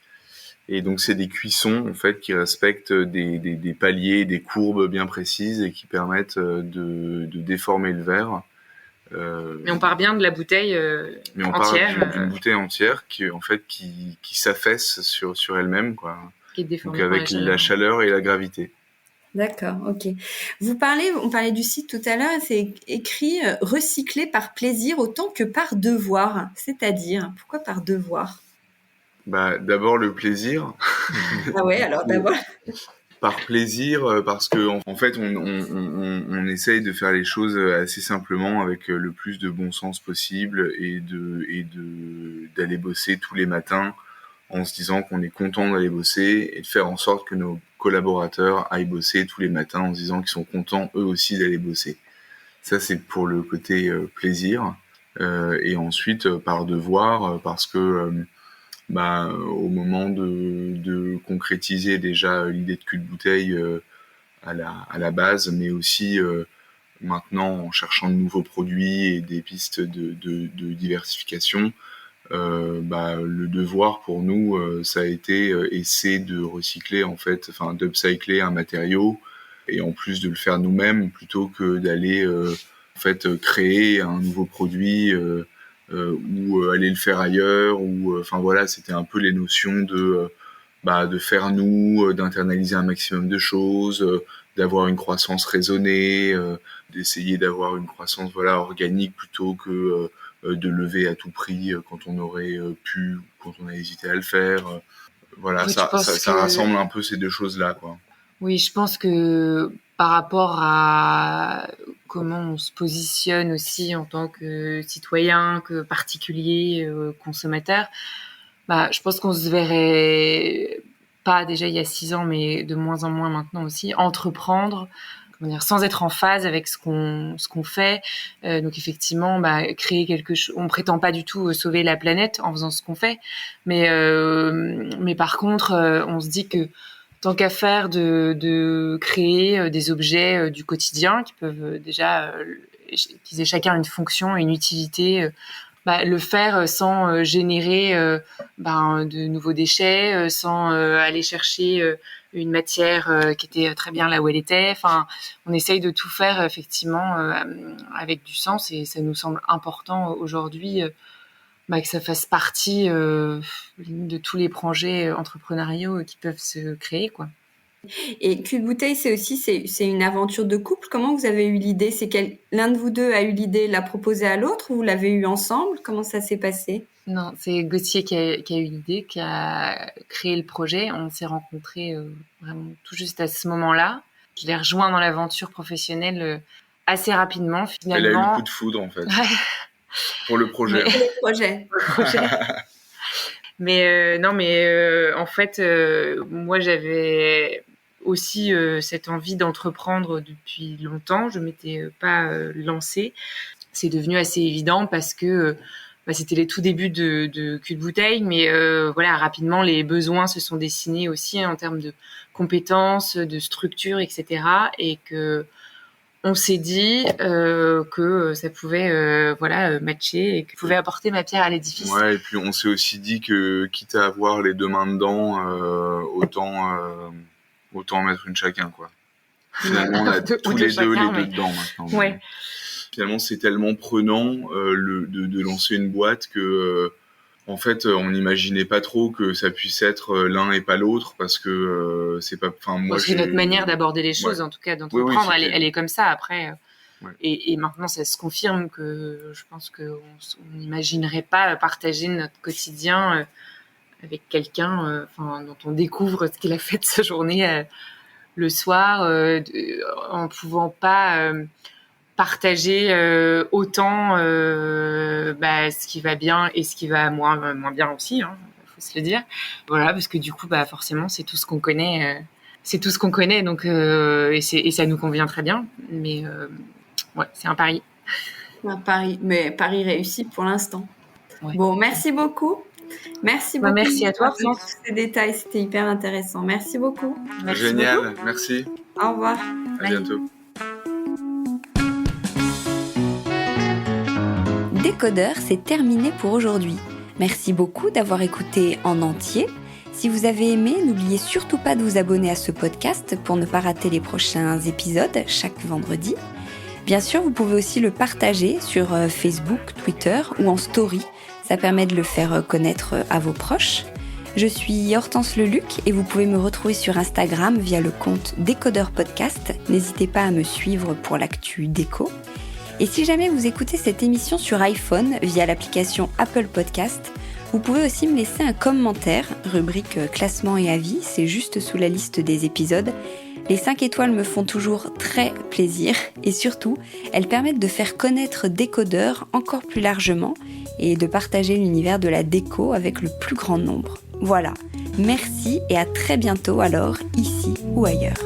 Et donc, c'est des cuissons, en fait, qui respectent des paliers, des courbes bien précises et qui permettent de déformer le verre. Mais on part bien de la bouteille entière. Part d'une bouteille entière qui, en fait, qui s'affaisse sur elle-même, quoi. Qui est déformée donc, avec la chaleur et la gravité. D'accord, ok. On parlait du site tout à l'heure, c'est écrit recycler par plaisir autant que par devoir. C'est-à-dire, pourquoi par devoir? D'abord le plaisir. Ah ouais, alors d'abord. Par plaisir, parce que en fait, on essaye de faire les choses assez simplement avec le plus de bon sens possible et d'aller bosser tous les matins en se disant qu'on est content d'aller bosser et de faire en sorte que nos collaborateurs aillent bosser tous les matins en se disant qu'ils sont contents eux aussi d'aller bosser. Ça, c'est pour le côté plaisir. Et ensuite, par devoir, parce que au moment de concrétiser déjà l'idée de cul de bouteille à la base, mais aussi maintenant en cherchant de nouveaux produits et des pistes de diversification, le devoir pour nous, ça a été essayer de recycler d'upcycler un matériau et en plus de le faire nous-mêmes plutôt que d'aller créer un nouveau produit ou aller le faire ailleurs ou c'était un peu les notions de faire nous, d'internaliser un maximum de choses, d'avoir une croissance raisonnée, d'essayer d'avoir une croissance organique plutôt que de lever à tout prix quand on aurait pu, quand on a hésité à le faire. Ça rassemble un peu ces deux choses-là, quoi. Oui, je pense que par rapport à comment on se positionne aussi en tant que citoyen, que particulier, consommateur, je pense qu'on se verrait pas déjà il y a 6 ans, mais de moins en moins maintenant aussi, entreprendre, sans être en phase avec ce qu'on fait. Donc effectivement, créer quelque chose. On prétend pas du tout sauver la planète en faisant ce qu'on fait, mais par contre, on se dit que tant qu'à faire de créer des objets du quotidien qui peuvent déjà qu'ils aient chacun une fonction et une utilité. Le faire sans générer de nouveaux déchets, sans aller chercher une matière qui était très bien là où elle était. Enfin, on essaye de tout faire effectivement avec du sens et ça nous semble important aujourd'hui que ça fasse partie de tous les projets entrepreneuriaux qui peuvent se créer, quoi. Et cul de bouteille, c'est une aventure de couple. Comment vous avez eu l'idée? C'est l'un de vous deux a eu l'idée, l'a proposé à l'autre, ou vous l'avez eu ensemble? Comment ça s'est passé? Non, c'est Gauthier qui a eu l'idée, qui a créé le projet. On s'est rencontrés vraiment tout juste à ce moment-là. Je l'ai rejoint dans l'aventure professionnelle assez rapidement, finalement. Elle a eu le coup de foudre, en fait. Pour le projet. Mais en fait, moi, j'avais aussi cette envie d'entreprendre depuis longtemps. Je m'étais pas lancée. C'est devenu assez évident parce que c'était les tout débuts de cul de bouteille, mais rapidement les besoins se sont dessinés aussi en termes de compétences, de structure, etc. Et que on s'est dit que ça pouvait matcher et que je pouvais apporter ma pierre à l'édifice. Ouais, et puis on s'est aussi dit que quitte à avoir les deux mains dedans, autant mettre une chacun, quoi. Finalement, on a tous les deux dedans maintenant. Ouais. Finalement, c'est tellement prenant de lancer une boîte que en fait, on n'imaginait pas trop que ça puisse être l'un et pas l'autre parce que c'est pas. C'est notre manière d'aborder les choses, en tout cas d'entreprendre. Elle est comme ça. Après, Ouais. Et maintenant, ça se confirme que je pense qu'on n'imaginerait pas partager notre quotidien avec quelqu'un dont on découvre ce qu'il a fait de sa journée le soir, en pouvant pas partager autant ce qui va bien et ce qui va moins bien aussi, hein, faut se le dire. Voilà, parce que du coup, forcément, c'est tout ce qu'on connaît. C'est tout ce qu'on connaît, donc et ça nous convient très bien. Mais c'est un pari. Un pari, mais pari réussi pour l'instant. Ouais. Bon, merci beaucoup. Merci beaucoup. Merci à toi. Pour tous ces détails, c'était hyper intéressant. Merci beaucoup. Merci Génial, beaucoup. merci. Au revoir. À bientôt. Décodeur, c'est terminé pour aujourd'hui. Merci beaucoup d'avoir écouté en entier. Si vous avez aimé, n'oubliez surtout pas de vous abonner à ce podcast pour ne pas rater les prochains épisodes chaque vendredi. Bien sûr, vous pouvez aussi le partager sur Facebook, Twitter ou en story. Ça permet de le faire connaître à vos proches. Je suis Hortense Leluc et vous pouvez me retrouver sur Instagram via le compte Décodeur Podcast. N'hésitez pas à me suivre pour l'actu déco. Et si jamais vous écoutez cette émission sur iPhone via l'application Apple Podcast, vous pouvez aussi me laisser un commentaire, rubrique classement et avis, c'est juste sous la liste des épisodes. Les 5 étoiles me font toujours très plaisir et surtout, elles permettent de faire connaître Décodeur encore plus largement et de partager l'univers de la déco avec le plus grand nombre. Voilà, merci et à très bientôt alors, ici ou ailleurs.